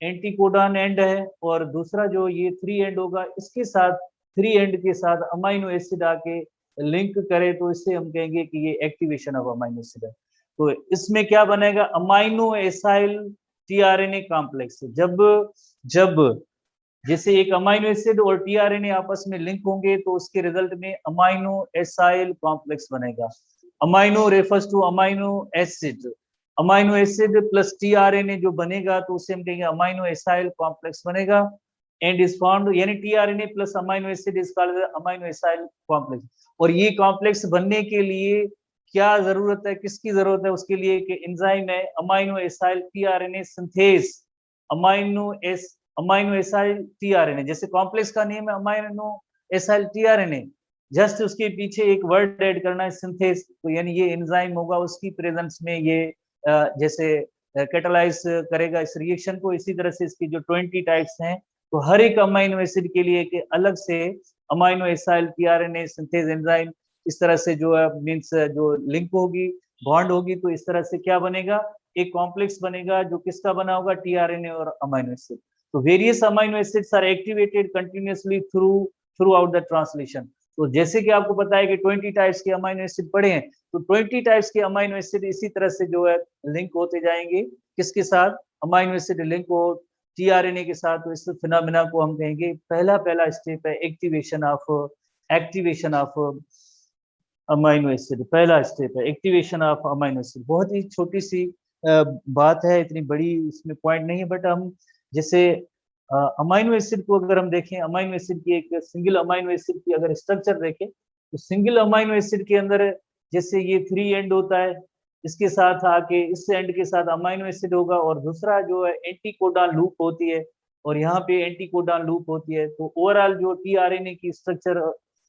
एंटीकोडान एंड है। और दूसरा जो ये 3 एंड होगा, इसके साथ 3 एंड के साथ अमाइनो एसिड आके लिंक करे तो इससे हम कहेंगे कि ये एक्टिवेशन ऑफ अमाइनो एसिड है। तो इसमें क्या बनेगा, अमाइनो एसाइल टीआरएनए कॉम्प्लेक्स। जब जब जैसे एक अमाइनो एसिड और टीआरएनए आपस में लिंक होंगे तो उसके रिजल्ट में अमाइनो एसाइल कॉम्प्लेक्स बनेगा। Amino refers to amino acid, amino acid plus tRNA जो बनेगा तो उसे हम कहेंगे अमाइनो एसाइल कॉम्प्लेक्स बनेगा। एंड इज फाउंड, यानी tRNA plus amino acid is called amino acyl complex. और ये कॉम्प्लेक्स बनने के लिए क्या जरूरत है, किसकी जरूरत है, उसके लिए एक एंजाइम है amino acyl tRNA synthase. Amino acyl tRNA, जैसे कॉम्प्लेक्स का नेम है अमाइनो एसाइल टीआरएनए, जस्ट उसके पीछे एक वर्ड ऐड करना है सिंथेज। तो यानी ये एंजाइम होगा, उसकी प्रेजेंस में ये जैसे कैटालाइज करेगा इस रिएक्शन को। इसी तरह से इसकी जो 20 टाइप्स हैं, तो हर एक अमाइनो एसिड के लिए एक अलग से amino acyl tRNA synthase enzyme इस तरह से जो है मींस जो लिंक होगी, बॉन्ड होगी, तो इस तरह से क्या बनेगा, एक कॉम्प्लेक्स बनेगा जो किसका बना होगा, टीआरएनए और अमाइनो एसिड। तो various amino acids are activated continuously throughout the translation. तो जैसे कि आपको पता है कि 20 टाइप्स के अमाइनो एसिड पड़े हैं, तो 20 टाइप्स के अमाइनो एसिड इसी तरह से जो है लिंक होते जाएंगे, किसके साथ, अमाइनो एसिड लिंक हो टीआरएनए के साथ। तो इस फिनोमेना को हम कहेंगे पहला स्टेप है एक्टिवेशन ऑफ अमाइनो एसिड। पहला स्टेप है एक्टिवेशन ऑफ अमाइनो एसिड। बहुत ही छोटी सी बात है, इतनी बड़ी इसमें पॉइंट नहीं है, बट हम जैसे अमाइनो एसिड को अगर हम देखें, अमाइनो एसिड की एक सिंगल अमाइनो एसिड की अगर स्ट्रक्चर देखें, तो सिंगल अमाइनो एसिड के अंदर जैसे ये 3 एंड होता है, इसके साथ आके इस एंड के साथ अमाइनो एसिड होगा, और दूसरा जो है एंटी कोडॉन लूप होती है, और यहाँ पे एंटी कोडॉन लूप होती है। तो ओवरऑल जो टीआरएनए की स्ट्रक्चर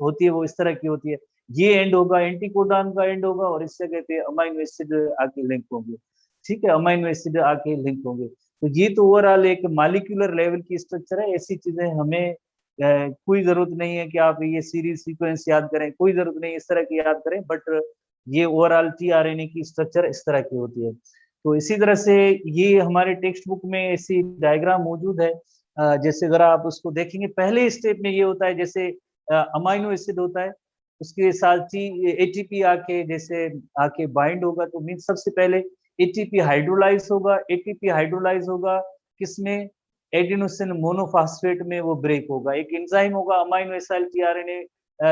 होती है वो इस तरह की होती है। ये एंड होगा, एंटी कोडॉन का एंड होगा, और इस जगह पे अमाइनो एसिड आके लिंक होंगे। ठीक है, अमाइनो एसिड आके लिंक होंगे। तो ये तो ओवरऑल एक मॉलिक्यूलर लेवल की स्ट्रक्चर है। ऐसी चीजें हमें कोई जरूरत नहीं है कि आप ये सीरीज सीक्वेंस याद करें, कोई जरूरत नहीं इस तरह की याद करें, बट ये ओवरऑल टीआरएनए की स्ट्रक्चर इस तरह की होती है। तो इसी तरह से ये हमारे टेक्स्ट बुक में ऐसी डायग्राम मौजूद है। जैसे अगर आप उसको देखेंगे, पहले स्टेप में ये होता है, जैसे अमाइनो एसिड होता है, उसके साथ एटीपी आके जैसे आके बाइंड होगा, तो मीन सबसे पहले एटीपी हाइड्रोलाइज होगा। एटीपी हाइड्रोलाइज होगा किसमें, एडेनोसिन मोनोफॉस्फेट में वो ब्रेक होगा, एक एंजाइम होगा amino acyl tRNA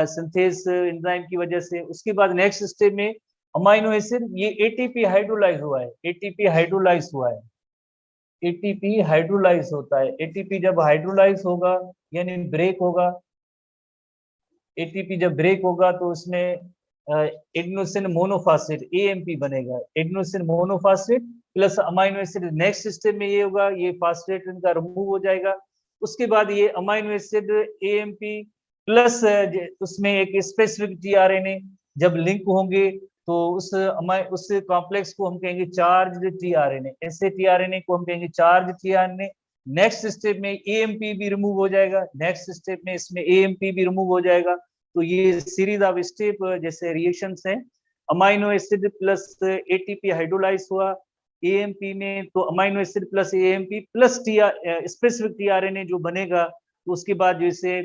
synthase enzyme की वजह से। उसके बाद नेक्स्ट स्टेप में अमाइनो एसिड, ये एटीपी हाइड्रोलाइज हुआ है, एटीपी हाइड्रोलाइज हुआ है, एटीपी हाइड्रोलाइज होता है। एटीपी जब हाइड्रोलाइज होगा यानी ब्रेक होगा, एटीपी जब ब्रेक होगा तो उसमें एडेनोसिन मोनोफॉस्फेट एएमपी बनेगा, adenosine monophosphate plus amino acid. Next step में ये होगा, ये फास्फेट इनका रिमूव हो जाएगा। उसके बाद ये अमाइनो एसिड एएमपी प्लस उसमें एक स्पेसिफिक टीआरएनए जब लिंक होंगे, तो उस कॉम्प्लेक्स को हम कहेंगे चार्ज टीआरएनए। ऐसे टीआरएनए को हम कहेंगे चार्ज टीआरएनए। नेक्स्ट स्टेप में एएमपी भी रिमूव हो जाएगा, नेक्स्ट स्टेप में इसमें एएमपी भी रिमूव हो जाएगा। तो ये सीरीज ऑफ स्टेप जैसे रिएक्शंस हैं, amino acid plus ATP hydrolyse हुआ एएमपी में, तो amino acid plus AMP plus specific tRNA जो बनेगा, तो उसके बाद जैसे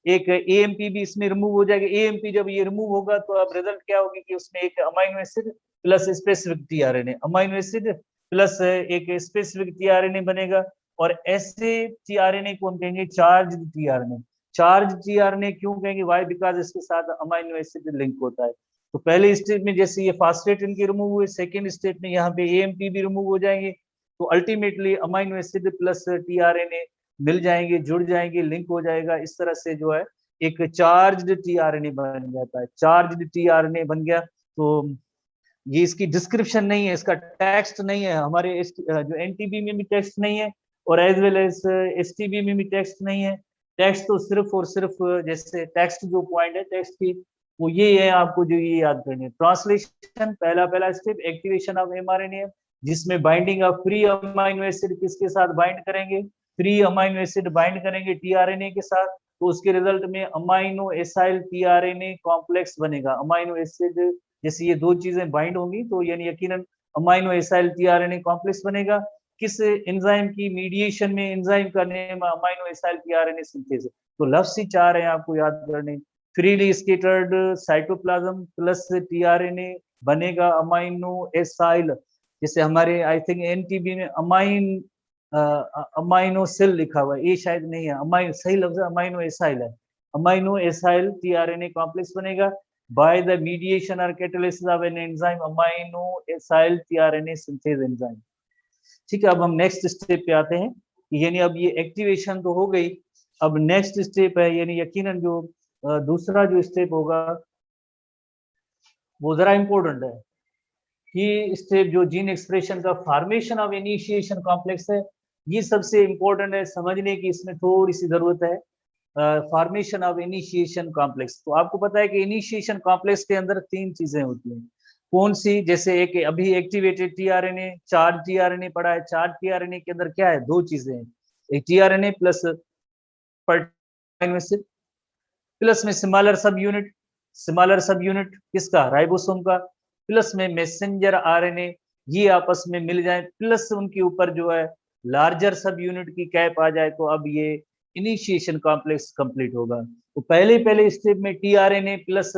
एक एएमपी भी इसमें रिमूव हो जाएगा। एएमपी जब ये रिमूव होगा तो अब रिजल्ट क्या होगी कि उसमें एक amino acid plus specific tRNA, amino acid plus एक स्पेसिफिक टीआरएनए बनेगा। और ऐसे टीआरएनए को हम कहेंगे चार्ज टीआरएनए। चार्ज टीआरएनए क्यों कहेंगे, वाई, बिकॉज इसके साथ अमाइनो एसिड लिंक होता है। तो पहले स्टेप में जैसे ये फास्फेट इनके रिमूव हुए, सेकेंड स्टेप में यहाँ पे एएमपी भी रिमूव हो जाएंगे, तो ultimately amino acid plus tRNA मिल जाएंगे, जुड़ जाएंगे, लिंक हो जाएगा। इस तरह से जो है एक चार्ज टीआरएनए बन जाता है, चार्ज टीआरएनए बन गया। तो ये इसकी डिस्क्रिप्शन नहीं है, इसका टेक्स्ट नहीं है, हमारे जो एनटीबी में भी टेक्स्ट नहीं है, और एज वेल एज एसटीबी में भी टेक्स्ट नहीं है। टेक्स्ट तो सिर्फ और सिर्फ जैसे टेक्स्ट जो पॉइंट है टेक्स्ट की, वो ये है, आपको जो ये याद करनी है। ट्रांसलेशन पहला स्टेप एक्टिवेशन ऑफ एमआरएनए, जिसमें binding of free amino acid किसके साथ बाइंड करेंगे, फ्री अमाइनो एसिड बाइंड करेंगे टीआरएनए के साथ, तो उसके रिजल्ट में अमाइनो एसाइल टीआरएनए कॉम्प्लेक्स बनेगा। अमाइनो एसिड जैसे ये दो चीजें बाइंड होंगी तो यानी यकीनन अमाइनो एसाइल टीआरएनए कॉम्प्लेक्स बनेगा। किस एंजाइम की मीडिएशन में, एंजाइम का name amino acyl tRNA synthase. तो लफ्ज ही चार हैं आपको याद करने, freely scattered cytoplasm plus tRNA बनेगा अमाइनो एसाइल, जैसे हमारे आई थिंक एनटीबी में अमाइनो सेल लिखा हुआ है, ये शायद नहीं है, अमाइनो सही लफ्ज अमाइनो एसाइल है। अमाइनो एसाइल टीआरएनए कॉम्प्लेक्स बनेगा बाय द मीडिएशन और catalysis of an enzyme amino acyl tRNA synthase enzyme. ठीक है, अब हम नेक्स्ट स्टेप पे आते हैं, यानी अब ये एक्टिवेशन तो हो गई, अब नेक्स्ट स्टेप है, यानी यकीनन जो दूसरा जो स्टेप होगा वो जरा इंपॉर्टेंट है कि स्टेप जो जीन एक्सप्रेशन का फॉर्मेशन ऑफ इनिशिएशन कॉम्प्लेक्स है, ये सबसे इंपॉर्टेंट है समझने की, इसमें थोड़ी सी जरूरत है। फॉर्मेशन ऑफ इनिशिएशन कॉम्प्लेक्स, तो आपको पता है कि इनिशिएशन कॉम्प्लेक्स के अंदर तीन चीजें होती हैं, कौन सी, जैसे एक अभी एक्टिवेटेड टीआरएनए, चार्ज टीआरएनए पड़ा है, चार्ज टीआरएनए के अंदर क्या है, दो चीजें हैं, एक टीआरएनए प्लस प्लस में स्मॉलर सब यूनिट किसका, राइबोसोम का, प्लस में मैसेंजर आरएनए, ये आपस में मिल जाए, प्लस उनके ऊपर जो है लार्जर सब यूनिट की कैप आ जाए, तो अब ये इनिशिएशन कॉम्प्लेक्स कंप्लीट होगा। तो पहले पहले स्टेप में टीआरएनए प्लस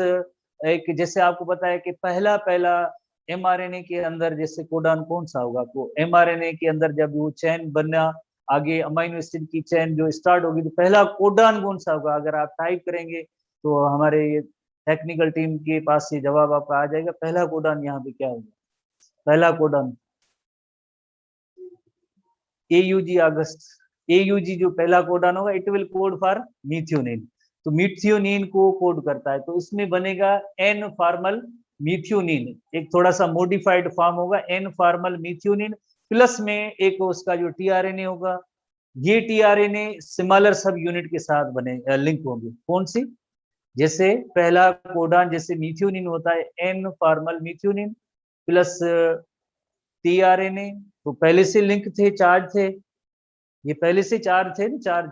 एक, जैसे आपको पता है कि पहला एमआरएनए के अंदर जैसे कोडान कौन सा होगा, तो एमआरएनए के अंदर जब वो चेन बना, आगे अमीनो एसिड की चेन जो स्टार्ट होगी, तो पहला कोडान कौन सा होगा, अगर आप टाइप करेंगे तो हमारे ये टेक्निकल टीम के पास ये जवाब आपका आ जाएगा। पहला कोडान यहाँ पे क्या होगा, पहला कोडान AUG अगस्त, AUG जो पहला कोडान होगा इट विल कोड फॉर मीथियोनिन, तो मीथियोनिन को कोड करता है, तो इसमें बनेगा एन फॉर्मल मीथियोनिन, एक थोड़ा सा मॉडिफाइड फॉर्म होगा एन फॉर्मल मीथियोनिन, प्लस में एक उसका जो टीआरएनए होगा, ये टीआरएनए सिमिलर सब यूनिट के साथ बने लिंक होंगे, कौन सी, जैसे पहला कोडान जैसे मीथियोनिन होता है N formyl methionine plus tRNA, तो पहले से लिंक थे, चार्ज थे, ये पहले से चार्ज थे ना, चार्ज,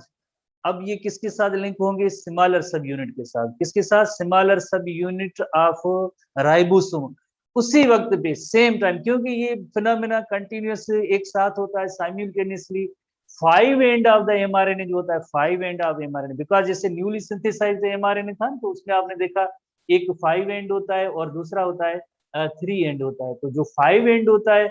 अब ये किसके साथ लिंक होंगे, स्मॉलर सब यूनिट के साथ, किसके साथ, स्मॉलर सब यूनिट ऑफ राइबोसोम, उसी वक्त पे सेम टाइम, क्योंकि ये फिनोमेना कंटिन्यूअस एक साथ होता है simultaneously, 5 end of the mRNA जो होता है, 5 एंड ऑफ एमआरएनए, बिकॉज जैसे न्यूली सिंथेसाइज्ड एमआरएनए था तो उसमें आपने देखा एक 5 एंड होता है और दूसरा होता है 3 एंड होता है, तो जो 5 एंड होता है,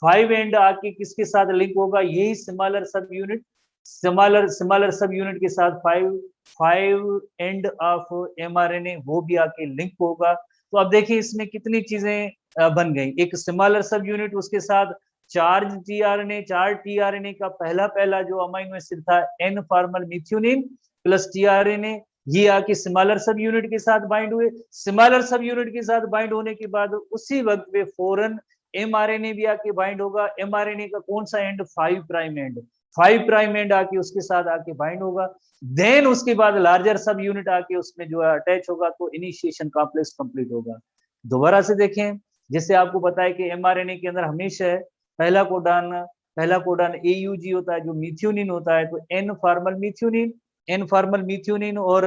5 एंड आके किसके साथ लिंक होगा, यही स्मॉलर सब यूनिट, स्मॉलर सब यूनिट के साथ 5 एंड ऑफ एमआरएनए वो भी आके लिंक होगा। तो अब देखिए इसमें कितनी चीजें बन गई, एक स्मॉलर सब यूनिट, उसके साथ चार्ज टीआरएनए, चार्ज टीआरएनए का पहला जो अमीनो एसिड था N formyl methionine plus tRNA, ये आके स्मॉलर सब यूनिट के साथ बाइंड हुए, स्मॉलर सब यूनिट के साथ बाइंड होने के बाद उसी वक्त पे फौरन एमआरएनए भी आके बाइंड होगा, एमआरएनए का कौन सा and, 5 prime and, 5 prime and आके उसके साथ आके बाइंड होगा, देन उसके बाद लार्जर सब यूनिट आके उसमें जो है अटैच होगा, तो इनिशिएशन कॉम्प्लेक्स कंप्लीट होगा। दोबारा से देखें, जैसे आपको पता है कि एमआरएनए के अंदर हमेशा है पहला कोडान AUG होता है जो मीथियोनिन होता है, तो एन फॉर्मल मीथियोनिन और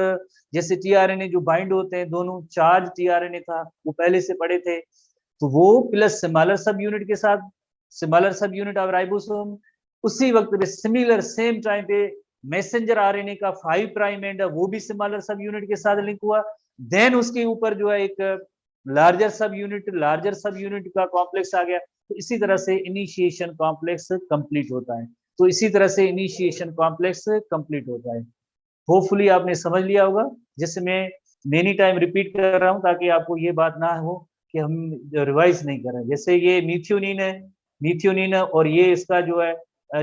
जैसे टीआरएनए जो बाइंड होते हैं, दोनों चार्ज टीआरएनए था वो पहले से पड़े थे, तो वो प्लस स्मॉलर सब यूनिट के साथ, स्मॉलर सब यूनिट ऑफ राइबोसोम, उसी वक्त पे सिमिलर सेम टाइम पे मैसेंजर आरएनए का 5 प्राइम एंड वो भी स्मॉलर सब यूनिट के साथ लिंक हुआ, देन उसके ऊपर जो है एक लार्जर सब यूनिट का कॉम्प्लेक्स आ गया, तो इसी तरह से इनिशिएशन कॉम्प्लेक्स कंप्लीट होता है, तो इसी तरह से इनिशिएशन कॉम्प्लेक्स कंप्लीट होता है। होपफुली आपने समझ लिया होगा, जिससे मैं मेनी टाइम रिपीट कर रहा हूं ताकि आपको ये बात ना हो कि हम रिवाइज नहीं कर रहे। जैसे ये मीथियोनिन है और ये इसका जो है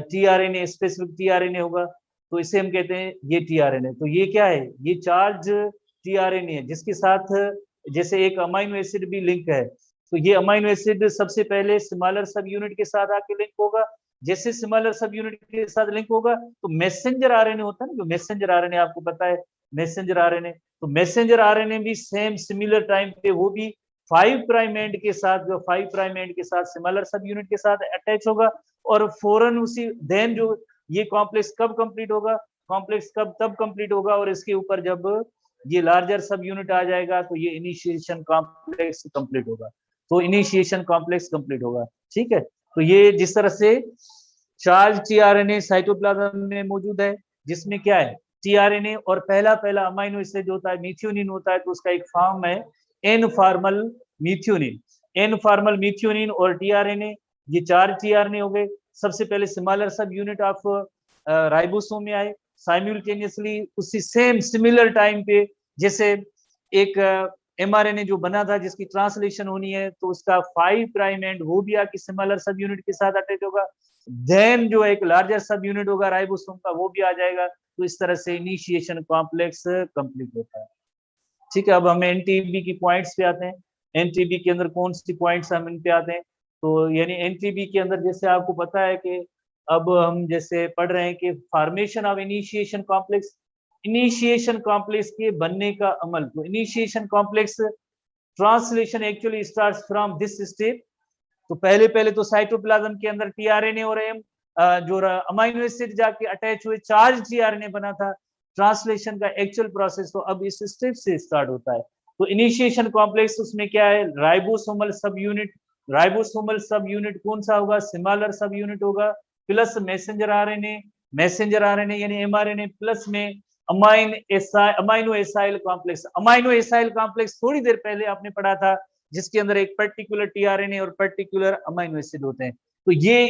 टीआरएनए, स्पेसिफिक टीआरएनए होगा, तो इसे हम कहते हैं ये टीआरएनए, तो ये क्या है, ये चार्ज टीआरएनए है जिसके साथ जैसे एक अमीनो एसिड भी लिंक है, तो ये अमीनो एसिड सबसे पहले स्मॉलर सब यूनिट के साथ आके लिंक होगा, जैसे स्मॉलर सब यूनिट के साथ लिंक होगा तो मैसेंजर आरएनए होता है ना, जो मैसेंजर आरएनए आपको पता है, मैसेंजर आरएनए, तो मैसेंजर आरएनए भी सेम सिमिलर टाइम पे वो भी 5 प्राइम एंड के साथ, जो 5 प्राइम एंड के साथ स्मॉलर सब यूनिट के साथ अटैच होगा, और फौरन उसी देन जो ये कॉम्प्लेक्स कब कंप्लीट होगा, कॉम्प्लेक्स कब तब कंप्लीट होगा, और इसके ऊपर जब ये लार्जर सब यूनिट आ जाएगा तो ये इनिशिएशन कॉम्प्लेक्स कंप्लीट होगा, तो इनिशिएशन कॉम्प्लेक्स कंप्लीट होगा। ठीक है, तो ये जिस तरह से चार्ज टीआरएनए साइटोप्लाज्म में मौजूद है, जिसमें क्या है, टीआरएनए और पहला अमाइनो एसिड जो होता है मीथियोनिन होता है, तो उसका एक फॉर्म है N formyl methionine. N formyl methionine और टीआरएनए, ये 4 टीआरएनए हो गए। सबसे पहले सिमिलर सब यूनिट ऑफ राइबोसोम में आए साइमल्टेनियसली उसी सेम सिमिलर टाइम पे, जैसे एक एमआरएनए जो बना था जिसकी ट्रांसलेशन होनी है, तो उसका 5 प्राइम एंड वो भी आके सिमिलर सब यूनिट के साथ अटैच होगा। देन जो एक लार्जर सब यूनिट होगा राइबोसोम का, वो भी आ जाएगा। तो इस तरह से इनिशिएशन कॉम्प्लेक्स कंप्लीट होता है। ठीक है, अब हम एनटीबी की पॉइंट्स पे आते हैं। एनटीबी के अंदर कौन सी पॉइंट्स हम इन पे आते हैं, तो यानी एनटीबी के अंदर जैसे आपको पता है कि अब हम जैसे पढ़ रहे हैं कि formation of initiation complex, initiation complex के बनने का अमल। तो initiation complex translation actually starts from this step. तो पहले तो साइटोप्लाज्म के अंदर टीआरएनए और एम जो अमाइनो एसिड जाके अटैच हुए, चार्ज टीआरएनए बना था। ट्रांसलेशन का एक्चुअल प्रोसेस तो अब इस स्टेप से स्टार्ट होता है। तो इनिशिएशन कॉम्प्लेक्स उसमें क्या है, राइबोसोमल सब यूनिट। राइबोसोमल सब यूनिट कौन सा होगा, सिमिलर सब यूनिट होगा, plus messenger RNA, messenger RNA यानी एमआरएनए, प्लस में amino acyl complex. Amino acyl complex थोड़ी देर पहले आपने पढ़ा था, जिसके अंदर एक पर्टिकुलर टीआरएनए और पर्टिकुलर अमाइनो एसिड होते हैं। तो ये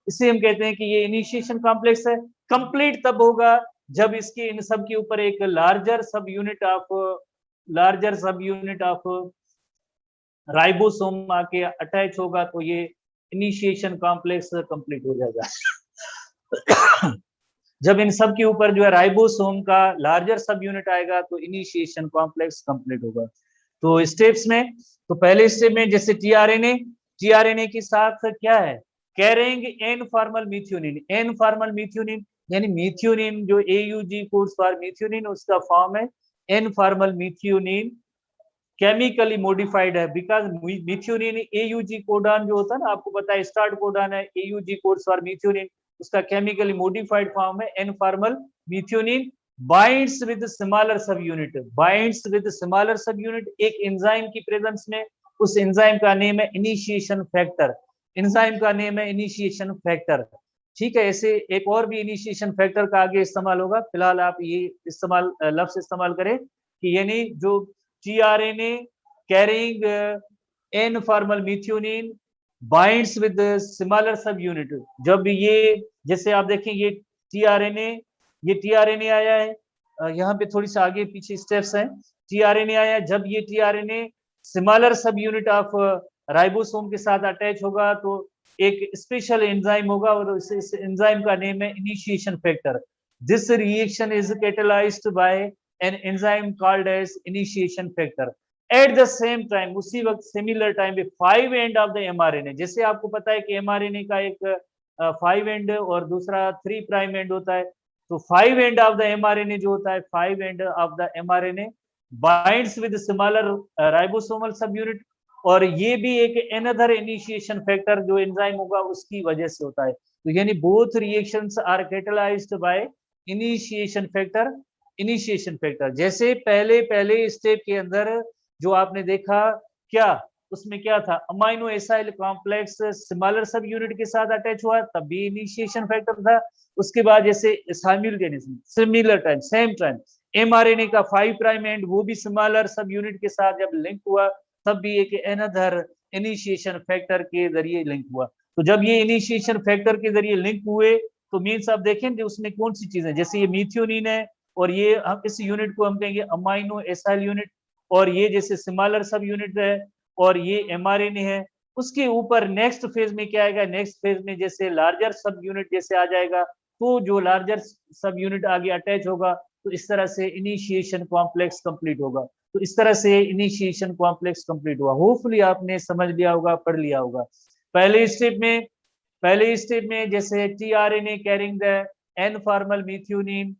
इसे हम कहते हैं कि ये इनिशिएशन कॉम्प्लेक्स है। कंप्लीट तब होगा जब इसके इन सब के ऊपर एक लार्जर सब यूनिट ऑफ राइबोसोम आके अटैच होगा, तो ये इनिशिएशन कॉम्प्लेक्स कंप्लीट हो जाएगा। जब इन सब के ऊपर जो है राइबोसोम का लार्जर सब यूनिट आएगा, तो इनिशिएशन कॉम्प्लेक्स कंप्लीट होगा। तो स्टेप्स में, तो पहले स्टेप में जैसे टीआरएनए के साथ क्या है, carrying N formyl methionine. N formyl methionine यानी मीथियोनिन जो एयूजी कोड्स फॉर मीथियोनिन, उसका फॉर्म है N formyl methionine. Chemically modified है बिकॉज मीथियोनिन एयूजी कोडान जो होता है ना, आपको पता है स्टार्ट कोडान है एयूजी कोड्स फॉर मीथियोनिन, उसका केमिकली मॉडिफाइड फॉर्म है N formyl methionine. Binds with smaller subunit, binds with smaller subunit एक एंजाइम की प्रेजेंस में। उस एंजाइम का नेम है इनिशिएशन फैक्टर, एंजाइम का नेम है इनिशिएशन फैक्टर। ठीक है, ऐसे एक और भी इनिशिएशन फैक्टर का आगे इस्तेमाल होगा, फिलहाल आप ये इस्तेमाल लफ्ज इस्तेमाल करें कि यानी जो tRNA carrying N formyl methionine binds with similar subunit. जब ये जैसे आप देखें ये टीआरएनए आया है, यहाँ पे थोड़ी सी आगे पीछे स्टेप्स हैं। टीआरएनए आया, जब ये टीआरएनए सिमिलर सब यूनिट ऑफ राइबोसोम के साथ अटैच होगा, तो एक स्पेशल एंजाइम होगा और इस एंजाइम का नेम है initiation factor. This reaction is catalysed by an enzyme called as initiation factor. At the same time, उसी वक्त सिमिलर टाइम पे 5 एंड ऑफ द एमआरएनए, जैसे आपको पता है कि एमआरएनए का एक 5 एंड और दूसरा 3 प्राइम एंड होता है, तो 5 एंड ऑफ द एमआरएनए जो होता है, 5 end of the mRNA binds with similar ribosomal subunit, और ये भी एक एनदर इनिशिएशन फैक्टर जो एंजाइम होगा उसकी वजह से होता है। तो यानी both reactions are catalysed by initiation factor. जैसे पहले स्टेप के अंदर जो आपने देखा, क्या उसमें क्या था, अमाइनो एसाइल कॉम्प्लेक्स सिमिलर सब यूनिट के साथ अटैच हुआ, तब भी इनिशिएशन फैक्टर था। उसके बाद जैसे simultaneously similar time same time mRNA का 5 प्राइम एंड वो भी सिमिलर सब यूनिट के साथ जब लिंक हुआ, तब भी एक अनदर इनिशिएशन फैक्टर के जरिए लिंक हुआ। तो जब ये इनिशिएशन फैक्टर के जरिए लिंक हुए, तो मीन्स आप देखेंगे उसमें कौन सी चीजें, जैसे ये मीथियोनिन है और ये हम इस यूनिट को हम कहेंगे अमाइनो एसाइल यूनिट, और ये जैसे सिमिलर सब यूनिट है और ये एमआरएनए है। उसके ऊपर नेक्स्ट फेज में क्या आएगा, नेक्स्ट फेज में जैसे लार्जर सब यूनिट जैसे आ जाएगा, तो जो लार्जर सब यूनिट आगे अटैच होगा, तो इस तरह से इनिशिएशन कॉम्प्लेक्स कंप्लीट होगा। तो इस तरह से इनिशिएशन कॉम्प्लेक्स कंप्लीट हुआ। होपफुली आपने समझ लिया होगा, पढ़ लिया होगा। पहले स्टेप में जैसे tRNA carrying the N formyl methionine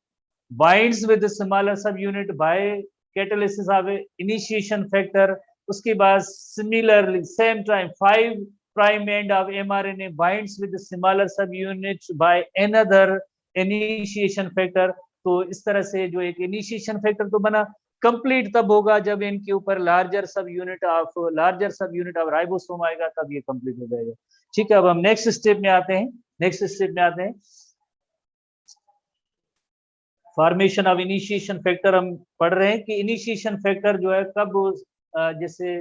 binds with smaller subunit by catalysis of initiation factor. उसके बाद similarly same time 5 prime end of mRNA binds with smaller subunit by another initiation factor. तो इस तरह से जो एक initiation factor तो बना। कंप्लीट तब होगा जब इनके ऊपर लार्जर सब यूनिट ऑफ राइबोसोम आएगा, तब ये कंप्लीट हो जाएगा। ठीक है, अब हम नेक्स्ट स्टेप में आते हैं। फॉर्मेशन ऑफ इनिशिएशन फैक्टर हम पढ़ रहे हैं कि इनिशिएशन फैक्टर जो है कब जैसे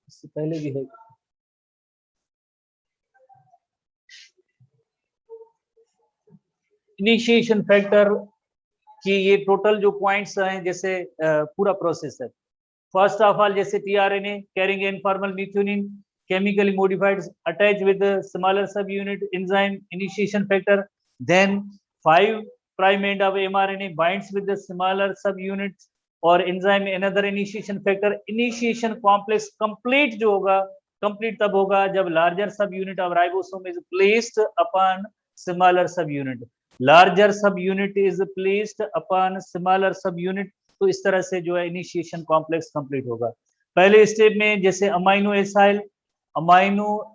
इससे पहले भी है इनिशिएशन फैक्टर कि ये टोटल जो पॉइंट्स हैं जैसे पूरा प्रोसेस है। फर्स्ट ऑफ ऑल जैसे tRNA carrying N formyl methionine chemically modified attached with a smaller subunit enzyme initiation factor, then 5 prime end of mRNA binds with the smaller subunits और enzyme another initiation factor। initiation complex complete जो होगा complete तब होगा जब larger subunit of ribosome is placed upon smaller subunit, larger subunit is placed upon smaller subunit। तो इस तरह से जो है इनिशिएशन कॉम्प्लेक्स कंप्लीट होगा। पहले स्टेप में जैसे अमाइनो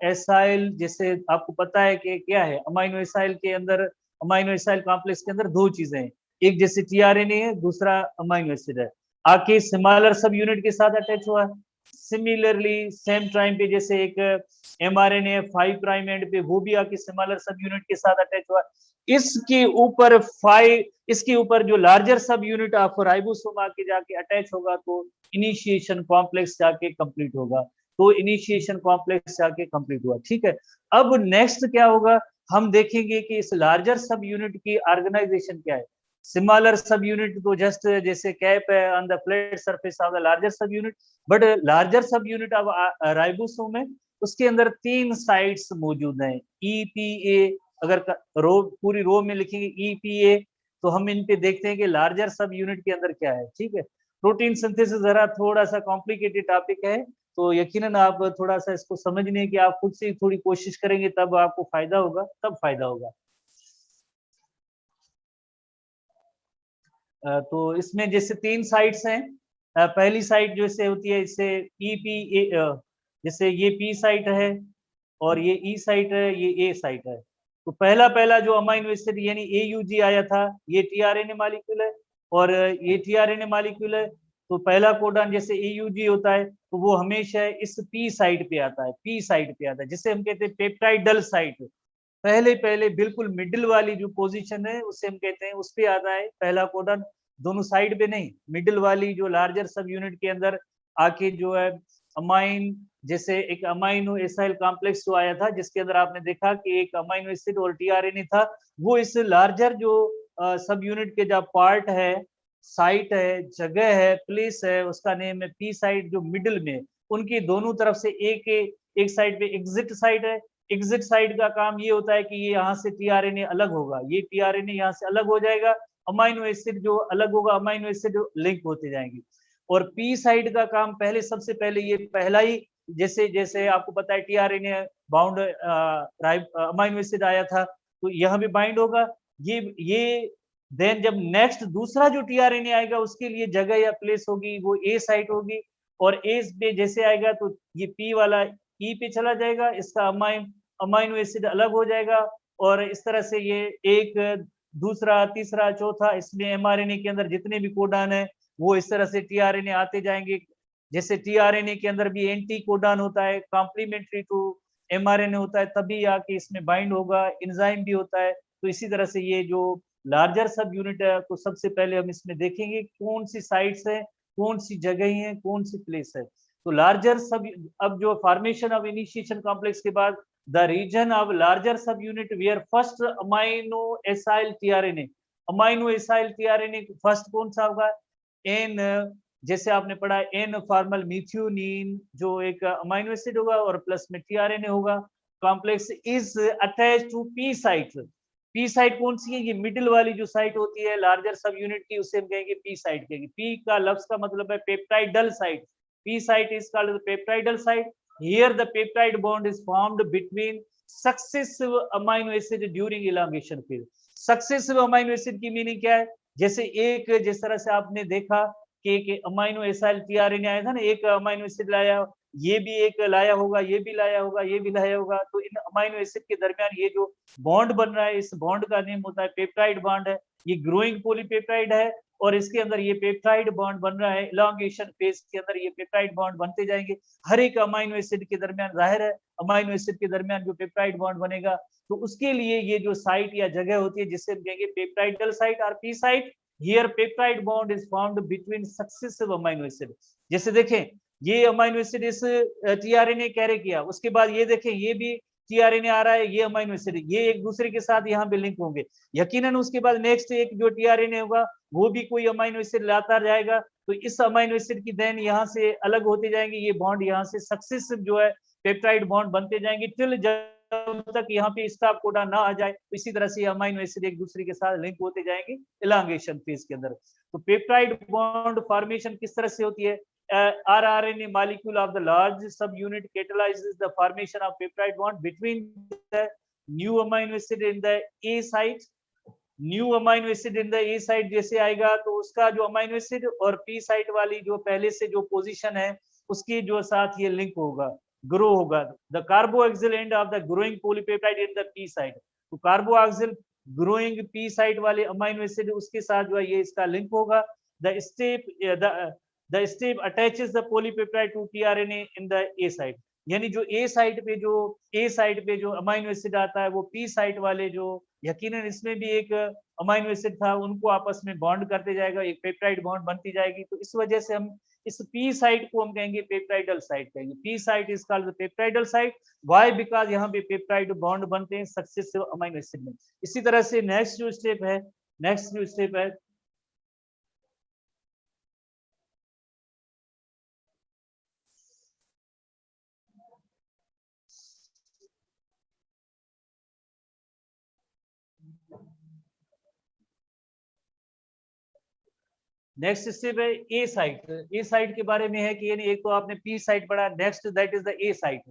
एसाइल जैसे आपको पता है कि क्या है अमाइनो एसाइल के अंदर, अमाइनो एसाइल कॉम्प्लेक्स के अंदर दो चीजें हैं, एक जैसे टीआरएनए है, दूसरा अमाइनो एसिड है, आके सिमिलर सब यूनिट के साथ अटैच हुआ। सिमिलरली सेम टाइम पे जैसे एक एमआरएनए 5 प्राइम एंड पे वो भी आके सिमिलर सब यूनिट के साथ अटैच हुआ। इसके ऊपर जो लार्जर सब यूनिट ऑफ राइबोसोम आके जाके अटैच होगा तो इनिशिएशन कॉम्प्लेक्स जाके कंप्लीट होगा। तो इनिशिएशन कॉम्प्लेक्स जाके कंप्लीट हुआ। ठीक है, अब नेक्स्ट क्या होगा, हम देखेंगे कि इस लार्जर सब यूनिट की ऑर्गेनाइजेशन क्या है। सिमिलर सब यूनिट तो जस्ट जैसे कैप है on the flat surface of the larger सब यूनिट, बट लार्जर सब यूनिट ऑफ राइबोसोम है उसके अंदर 3 साइट्स मौजूद हैं। ईपीए अगर रो पूरी रो में लिखेंगे ईपीए तो हम इन पे देखते हैं कि लार्जर सब यूनिट के अंदर क्या है। ठीक है, प्रोटीन सिंथेसिस जरा थोड़ा सा कॉम्प्लिकेटेड टॉपिक है, तो यकीनन आप थोड़ा सा इसको समझने की आप खुद से थोड़ी कोशिश करेंगे तब आपको फायदा होगा, तब फायदा होगा। तो इसमें जैसे 3 साइट्स हैं। पहली साइट जैसे होती है इससे ईपीए, जैसे ये पी साइट है और ये ई साइट है, ये ए साइट है। तो पहला पहला जो अमाइनो एसिड यानी एयूजी आया था ये टीआरएनए मॉलिक्यूल है और ये टीआरएनए मॉलिक्यूल है। तो पहला कोडॉन जैसे एयूजी होता है तो वो हमेशा इस पी साइड पे आता है, पी साइड पे आता है जिसे हम कहते हैं पेप्टाइडल साइट। पहले पहले बिल्कुल मिडिल वाली जो पोजीशन है उसे हम कहते हैं, उस पे आता है पहला कोडन, दोनों साइड पे नहीं, मिडिल वाली जो लार्जर सब यूनिट के अंदर आके जो है अमाइन, जैसे एक अमाइनो एसाइल कॉम्प्लेक्स जो आया था जिसके अंदर आपने देखा कि एक अमाइनो एसिड और टीआरएनए था, वो इस लार्जर जो सब यूनिट के जो पार्ट है, साइट है, जगह है, प्लेस है, उसका नेम है पी साइड जो मिडिल में, उनकी दोनों तरफ से एक साइड पे एग्जिट साइड है। एग्जिट साइड का काम ये होता है कि ये यहाँ से टीआरएनए अलग होगा, ये टीआरएनए यहाँ से अलग हो जाएगा, अमाइनो एसिड जो अलग होगा, अमाइनो एसिड लिंक होते जाएंगे। और पी साइड का काम पहले सबसे पहले ये पहला ही, जैसे जैसे आपको पता है टीआरएनए बाउंड अमाइनो एसिड आया था तो यहाँ भी बाइंड होगा ये देन जब नेक्स्ट दूसरा जो टीआरएनए आएगा उसके लिए जगह या प्लेस होगी वो ए साइट होगी और ए पे जैसे आएगा तो ये पी वाला ई पे चला जाएगा, इसका अमाइनो एसिड अलग हो जाएगा और इस तरह से ये एक दूसरा तीसरा चौथा, इसमें एमआरएनए के अंदर जितने भी कोडान है वो इस तरह से टीआरएनए आते जाएंगे। जैसे टीआरएनए के अंदर भी एंटी कोडान होता है, कॉम्प्लीमेंट्री टू एमआरएनए होता है, तभी आके इसमें बाइंड होगा, एंजाइम भी होता है। तो इसी तरह से ये जो लार्जर सब यूनिट है तो सबसे पहले हम इसमें देखेंगे कौन सी साइट्स है, कौन सी जगह है, कौन सी प्लेस है। तो लार्जर सब, अब जो फॉर्मेशन ऑफ इनिशिएशन कॉम्प्लेक्स के बाद the region of larger subunit where first amino acyl tRNA, amino acyl tRNA first कौन सा होगा, एन, जैसे आपने पढ़ा एन फॉर्मल मिथ्योनिन जो एक अमाइनो एसिड होगा और प्लस में टीआरएनए होगा, complex is attach to P site. P site कौन सी है, ये मिडिल वाली जो साइट होती है लार्जर सब यूनिट की उसे हम कहेंगे पी साइट कहेंगे। पी का लफ्ज का मतलब है peptidyl site, P site is called peptidyl site. Here the peptide bond is formed between successive amino acid during elongation phase. Successive amino acid की मीनिंग क्या है, जैसे एक जिस तरह से आपने देखा कि अमाइनो एसाइल टीआरएनए आया था ना, एक अमाइनो एसिड लाया, ये भी एक लाया होगा, ये भी लाया होगा, ये भी लाया होगा, तो इन अमाइनो एसिड के दरमियान ये जो बॉन्ड बन रहा है इस बॉन्ड का नेम होता है पेप्टाइड बॉन्ड है। ये ग्रोइंग पॉलीपेप्टाइड है और इसके अंदर ये पेप्टाइड बॉन्ड बन रहा है, इलांगेशन फेज के अंदर ये पेप्टाइड बॉन्ड बनते जाएंगे। हर एक अमाइनो एसिड के दरमियान, जाहिर है अमाइनो एसिड के दरमियान जो पेप्टाइड बॉन्ड बनेगा, तो उसके लिए ये जो साइट या जगह होती है जिससे हम कहेंगे पेप्टाइडल साइट और P site. Here peptide bond is found between successive amino acid. जैसे देखें ये अमाइनो एसिड इस टीआरएनए कैरी किया, उसके बाद ये देखें ये भी टीआरएनए आ रहा है, ये अमाइनो एसिड, ये एक दूसरे के साथ यहाँ पे लिंक होंगे। यकीनन उसके बाद नेक्स्ट एक जो टीआरएनए होगा वो भी कोई अमाइनो एसिड लाता जाएगा, तो इस अमाइनो एसिड की देन यहाँ से अलग होते जाएंगे, ये बॉन्ड यहाँ से सक्सेसिव जो है पेप्टाइड बॉन्ड बनते जाएंगे टिल जब तक यहाँ पे स्टॉप कोडन ना आ जाए। तो इसी तरह से अमाइनो एसिड एक दूसरे के साथ लिंक होते जाएंगे इलांगेशन फेज के अंदर। तो पेप्टाइड बॉन्ड फॉर्मेशन किस तरह से होती है? rRNA molecule of the large subunit catalyzes the formation of peptide bond between the new amino acid in the A site। New amino acid in the A site जैसे आएगा तो उसका जो अमाइनो एसिड और पी साइट वाली जो पहले से जो पोजीशन है उसके जो साथ ये लिंक होगा, ग्रो होगा। The carboxyl end of the growing polypeptide in the P site. तो कार्बोक्सिल ग्रोइंग पी साइट वाले अमाइनो एसिड उसके साथ जो है ये इसका लिंक होगा। The step attaches the polypeptide to tRNA in the A site. यानी जो ए साइट पे जो अमाइनो एसिड आता है वो पी साइट वाले जो यकीनन इसमें भी एक अमाइनो एसिड था उनको आपस में बॉन्ड करते जाएगा, एक पेप्टाइड बॉन्ड बनती जाएगी। तो इस वजह से हम इस पी साइट को हम कहेंगे पेप्टाइडल साइट कहेंगे। P site is called the peptidyl site. Why? Because यहाँ पे पेप्टाइड बॉन्ड बनते हैं सक्सेसिव अमाइनो एसिड में। इसी तरह से नेक्स्ट जो स्टेप है नेक्स्ट स्टेप है ए साइट। ए साइट के बारे में है कि यानी एक तो आपने पी साइट पढ़ा, next that is the A site.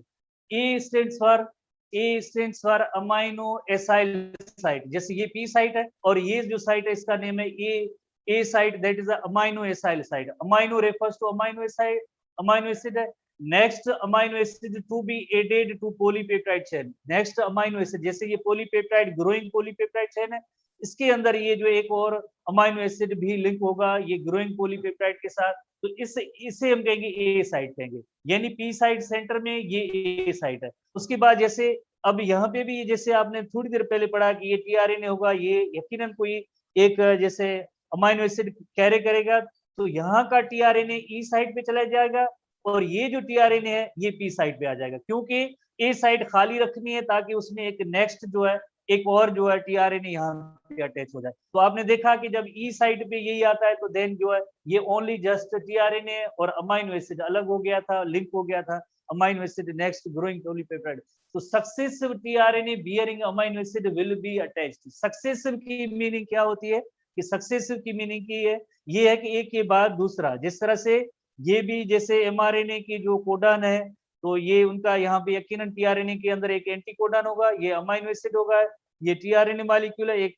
A stands for amino acyl site. जैसे ये पी साइट है और ये जो साइट है इसका नेम है A site, that is the amino acyl site. Amino refers to amino acid है। Next amino acid to be added to polypeptide chain. Next amino acid जैसे ये पॉलीपेप्टाइड ग्रोइंग पॉलीपेप्टाइड चेन है, इसके अंदर ये जो एक और अमाइनो एसिड भी लिंक होगा ये ग्रोइंग पॉलीपेप्टाइड के साथ, तो इसे हम कहेंगे ए साइट कहेंगे। यानी पी साइट सेंटर में ये ए साइट है। उसके बाद जैसे अब यहाँ पे भी जैसे आपने थोड़ी देर पहले पढ़ा कि ये टीआरएनए होगा, ये यकीनन कोई एक जैसे अमाइनो एसिड कैरी करेगा, तो यहाँ का टीआरएनए ई साइट पे चला जाएगा और ये जो टीआरएनए है ये पी साइट पे आ जाएगा, क्योंकि ए साइट खाली रखनी है ताकि उसमें एक नेक्स्ट जो है एक और जो है टीआरएनए यहाँ पे अटैच हो जाए। तो आपने देखा कि जब ई साइट पे यही आता है तो देन जो है ये ओनली जस्ट टीआरएनए और अमाइनो एसिड अलग हो गया था, लिंक हो गया था amino acid next growing polypeptide. तो successive tRNA bearing amino acid will be attached. Successive की मीनिंग क्या होती है कि सक्सेसिव की मीनिंग की है ये है कि एक के बाद दूसरा, जिस तरह से ये भी जैसे एमआरएनए की जो कोडन है तो ये उनका यहाँ पे यकीनन टीआरएनए के अंदर एक एंटीकोडन होगा, ये अमाइनो एसिड होगा, ये टीआरएनए मॉलिक्यूल है, एक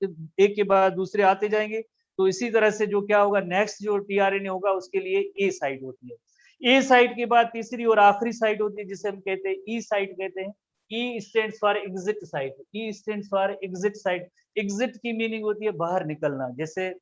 के बाद दूसरे आते जाएंगे। तो इसी तरह से जो क्या होगा नेक्स्ट जो टीआरएनए होगा उसके लिए ए साइट होती है। ए साइट के बाद तीसरी और आखिरी साइट होती है जिसे हम कहते हैं ई साइट कहते हैं। ई stands for exit site. E stands for exit site. Exit की मीनिंग होती है बाहर निकलना। जैसे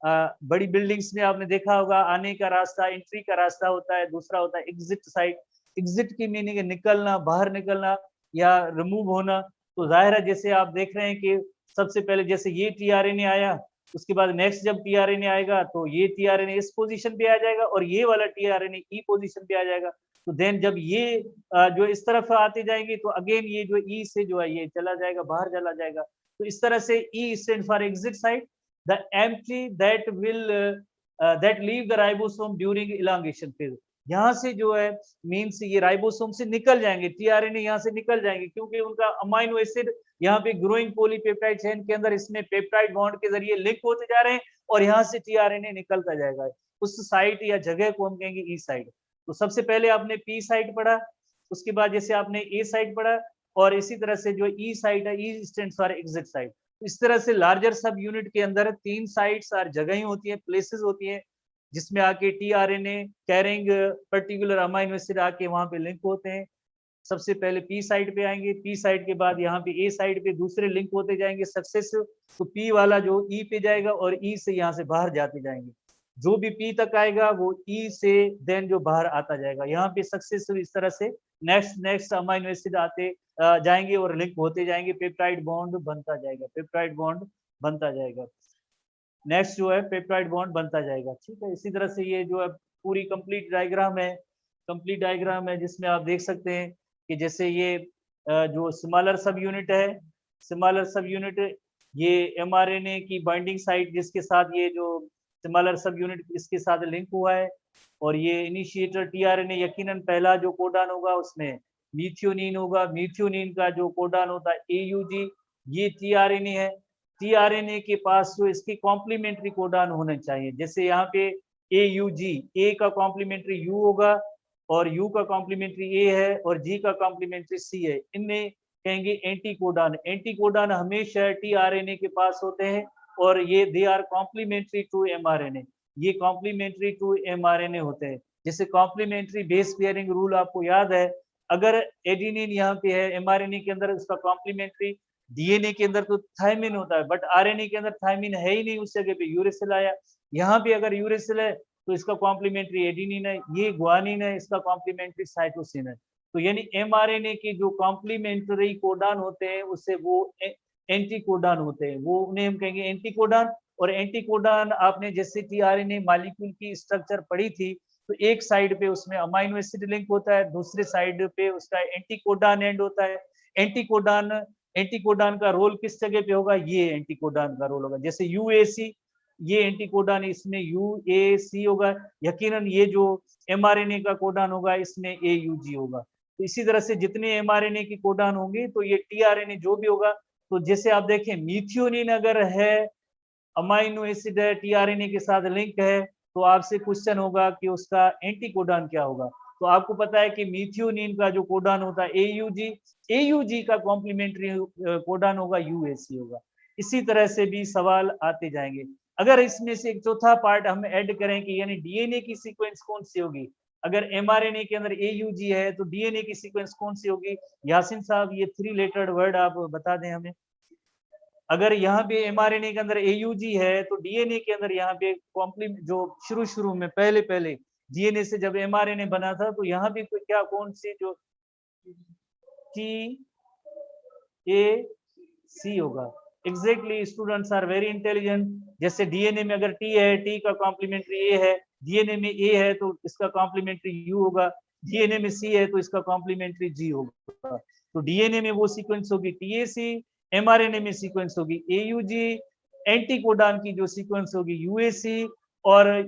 बड़ी बिल्डिंग्स में आपने देखा होगा आने का रास्ता, एंट्री का रास्ता होता है, दूसरा होता है एग्जिट साइट। एग्जिट की मीनिंग है निकलना, बाहर निकलना या रिमूव होना। तो जाहिर है जैसे आप देख रहे हैं कि सबसे पहले जैसे ये टीआरएनए आया, उसके बाद नेक्स्ट जब टीआरएनए आएगा तो ये टीआरएनए इस पोजीशन पे आ जाएगा और ये वाला टीआरएनए ई पोजीशन पे आ जाएगा। तो देन जब ये जो इस तरफ आते जाएंगे तो अगेन ये जो ई से जो है ये चला जाएगा, बाहर चला जाएगा। तो इस तरह से E stand for exit site. The empty that leave the ribosome during elongation phase. यहाँ से जो है मीन्स ये राइबोसोम से निकल जाएंगे, टीआरएनए यहाँ से निकल जाएंगे, क्योंकि उनका अमाइनो एसिड यहाँ पे ग्रोइंग पॉलीपेप्टाइड चेन के अंदर इसमें पेप्टाइड बॉन्ड के जरिए लिंक होते जा रहे हैं और यहाँ से टीआरएनए निकलता जाएगा। उस साइट या जगह को हम कहेंगे ई साइट। तो सबसे पहले आपने पी साइट पढ़ा, उसके बाद जैसे आपने ए साइट पढ़ा और इसी तरह से जो ई साइट है ई स्टैंड्स फॉर एग्जिट साइट। इस तरह से लार्जर सब यूनिट के अंदर 3 साइट्स और जगह होती है, प्लेसेस होती है जिसमें आके tRNA carrying particular amino acid आके वहां पे लिंक होते हैं। सबसे पहले पी साइड पे आएंगे, पी साइड के बाद यहाँ पे ए साइड पे दूसरे लिंक होते जाएंगे सक्सेसिव। तो पी वाला जो ई पे जाएगा और ई से यहाँ से बाहर जाते जाएंगे। जो भी पी तक आएगा वो ई से देन जो बाहर आता जाएगा। यहाँ पे सक्सेसिव इस तरह से नेक्स्ट नेक्स्ट अमाइनो एसिड आते जाएंगे और लिंक होते जाएंगे, पेप्टाइड बॉन्ड बनता जाएगा, पेप्टाइड बॉन्ड बनता जाएगा, नेक्स्ट जो है पेप्टाइड बॉन्ड बनता जाएगा। ठीक है, इसी तरह से ये जो है पूरी कंप्लीट डायग्राम है, कंप्लीट डायग्राम है जिसमें आप देख सकते हैं कि जैसे ये जो स्मॉलर सब यूनिट है, स्मॉलर सब यूनिट ये एमआरएनए की बाइंडिंग साइट जिसके साथ ये जो स्मॉलर सब यूनिट इसके साथ लिंक हुआ है, और ये इनिशिएटर टीआरएनए यकीनन पहला जो कोडान होगा उसमें मीथियोनिन होगा, मीथियोनिन का जो कोडान होता है एयूजी, ये टीआरएनए है, टीआरएनए के पास जो इसके कॉम्प्लीमेंट्री कोडान होने चाहिए, जैसे यहाँ पे एयूजी, ए का कॉम्प्लीमेंट्री यू होगा और यू का कॉम्प्लीमेंट्री ए है और जी का कॉम्प्लीमेंट्री सी है, इनमें कहेंगे एंटी कोडान। एंटी कोडान हमेशा टीआरएनए के पास होते हैं और ये they are complementary to mRNA, ये कॉम्प्लीमेंट्री टू एमआरएनए होते हैं। जैसे कॉम्प्लीमेंट्री बेस पेयरिंग रूल आपको याद है, अगर एडिनिन यहाँ पे है एमआरएनए के अंदर, उसका कॉम्प्लीमेंट्री डीएनए के अंदर तो थायमिन होता है, बट आरएनए के अंदर थायमिन है ही नहीं, उस जगह पे यूरेसिल आया। यहाँ पे अगर यूरेसिल है तो इसका कॉम्प्लीमेंट्री एडिनिन है, ये ग्वानिन है, इसका कॉम्प्लीमेंट्री साइटोसिन है। तो यानी एमआरएनए के जो कॉम्प्लीमेंट्री कोडान होते हैं उससे वो एंटी कोडान होते हैं, वो उन्हें हम कहेंगे एंटी कोडान। और एंटी कोडान आपने जैसे टीआरएनए मॉलिक्यूल की स्ट्रक्चर पढ़ी थी, तो एक साइड पे उसमें अमाइनो एसिड लिंक होता है, दूसरे साइड पे उसका एंटी कोडान एंड होता है। एंटी कोडान का रोल किस जगह पे होगा, ये एंटी कोडान का रोल होगा। जैसे यूएसी, ये एंटी कोडान, इसमें यूएसी होगा, यकीनन ये जो एमआरएनए का कोडान होगा इसमें एयूजी होगा। तो इसी तरह से जितने एमआरएनए की कोडान होंगे तो ये टीआरएनए जो भी होगा, तो जैसे आप देखें मीथियोनिन अगर है, अमाइनो एसिड है, टीआरएनए के साथ लिंक है, तो आपसे क्वेश्चन होगा कि उसका एंटी कोडान क्या होगा। तो आपको पता है कि मीथियोनिन का जो कोडान होता है एयूजी, एयूजी का कॉम्प्लीमेंट्री कोडान होगा यूएसी होगा। इसी तरह से भी सवाल आते जाएंगे। अगर इसमें से एक चौथा पार्ट हम ऐड करें कि यानी डीएनए की सीक्वेंस कौन सी होगी, अगर एमआरएनए के अंदर एयूजी है तो डीएनए की सीक्वेंस कौन सी होगी, यासिन साहब ये 3 लेटर्ड वर्ड आप बता दें हमें। अगर यहाँ पे एमआरएनए के अंदर एयूजी है तो डीएनए के अंदर यहाँ पे कॉम्प्लीमेंट जो शुरू में पहले डीएनए से जब एमआरएनए बना था तो यहाँ पे कोई क्या कौन सी जो टी ए सी होगा। Exactly, students are very intelligent. जैसे डीएनए में अगर टी है, टी का कॉम्प्लीमेंट्री ए है, डीएनए में ए है तो इसका कॉम्प्लीमेंट्री यू होगा, डीएनए में सी है तो इसका कॉम्प्लीमेंट्री जी होगा। तो डीएनए में वो सीक्वेंस होगी टीएसी, एमआरएनए में सीक्वेंस होगी एयूजी, एंटी कोडान की जो सीक्वेंस होगी यूएसी, और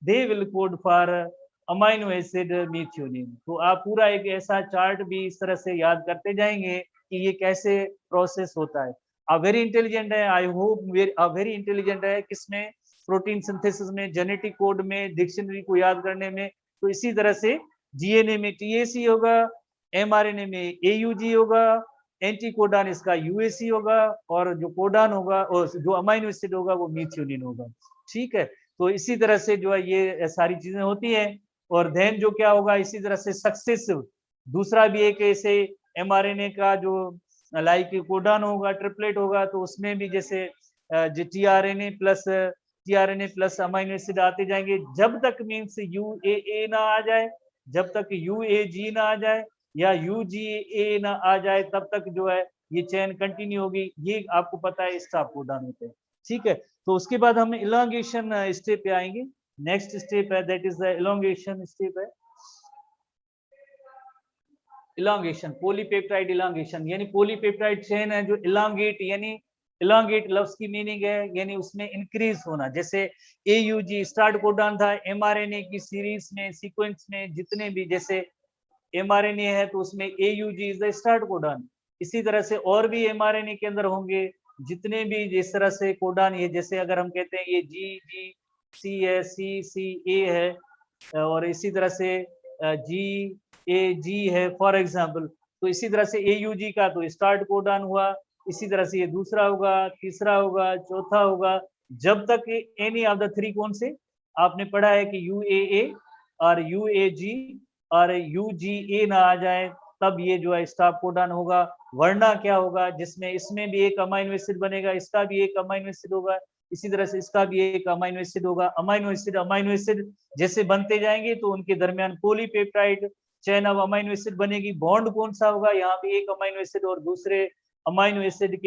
they will code for amino acid मीथियोनिन। तो आप पूरा एक ऐसा चार्ट भी इस तरह से याद करते जाएंगे कि ये कैसे प्रोसेस होता है। आप वेरी इंटेलिजेंट है, आई होप आप वेरी इंटेलिजेंट है किसमें, प्रोटीन सिंथेसिस में, जेनेटिक कोड में, डिक्शनरी को याद करने में। तो इसी तरह से डीएनए में टीएसी होगा, एमआरएनए में एयूजी होगा, एंटी कोडान इसका यूएसी होगा, और जो कोडान होगा और जो अमाइनो एसिड होगा वो मीथियोनिन होगा। ठीक है, तो इसी तरह से जो है ये सारी चीजें होती हैं। और देन जो क्या होगा, इसी तरह से सक्सेसिव दूसरा भी एक ऐसे एमआरएनए का जो लाइक कोडान होगा, ट्रिपलेट होगा, तो उसमें भी जैसे टीआरएनए प्लस अमाइनो एसिड आते जाएंगे, जब तक मीन्स यूएए ना आ जाए, जब तक यूएजी ना आ जाए या यूजीए ना आ जाए, तब तक जो है ये चेन कंटिन्यू होगी। ये आपको पता है स्टॉप कोडान होते हैं। ठीक है, तो उसके बाद हम इलांगेशन स्टेप पे आएंगे। नेक्स्ट स्टेप है that is the elongation step है। इलांगेशन, पॉलीपेप्टाइड इलांगेशन, यानी पॉलीपेप्टाइड चेन है जो इलांगेट, यानी इलांगेट लफ्ज की मीनिंग है यानी उसमें इंक्रीज होना। जैसे एयूजी स्टार्ट कोडान था, एमआरएनए की सीरीज में सीक्वेंस में जितने भी, जैसे एमआरएनए है तो उसमें AUG is the start codon. इसी तरह से और भी एमआरएनए के अंदर होंगे जितने भी जिस तरह से कोडान है, जैसे अगर हम कहते हैं ये जी जी सी है, सी सी ए है, और इसी तरह से जी ए जी है फॉर एग्जाम्पल। तो इसी तरह से एयूजी का तो स्टार्ट कोडान हुआ, इसी तरह से ये दूसरा होगा, तीसरा होगा, चौथा होगा, जब तक एनी ऑफ द थ्री कौन से आपने पढ़ा है कि यूएए और यूएजी और यूजीए ना आ जाए, तब ये जो है स्टॉप कोडान होगा। वरना क्या होगा, जिसमें इसमें भी एक अमाइनो एसिड बनेगा, इसका भी एक अमाइनो एसिड होगा, इसी तरह से इसका भी एक अमाइनो एसिड होगा। अमाइनो एसिड जैसे बनते जाएंगे तो उनके दरमियान polypeptide chain of amino acid बनेगी। बॉन्ड कौन सा होगा, यहाँ पे एक अमाइनो एसिड और दूसरे अमाइनो एसिड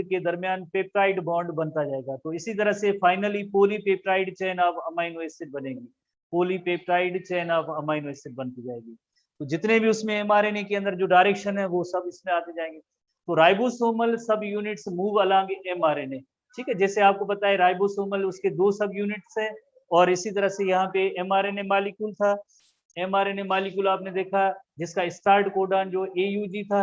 के दरमियान पेप्टाइड बॉन्ड बनता जाएगा। तो इसी तरह से finally polypeptide chain of amino acid बनेगी, polypeptide chain of amino acid बनती जाएगी। तो जितने भी उसमें एमआरएनए के अंदर जो डायरेक्शन है वो सब इसमें आते जाएंगे। तो राइबोसोमल सब यूनिट्स मूव अलोंग एमआरएनए, ठीक है। जैसे आपको पता है राइबोसोमल उसके 2 सब यूनिट्स है, और इसी तरह से यहाँ पे एमआरएनए मॉलिक्यूल था। एमआरएनए मॉलिक्यूल आपने देखा जिसका स्टार्ट कोडॉन जो एयूजी था,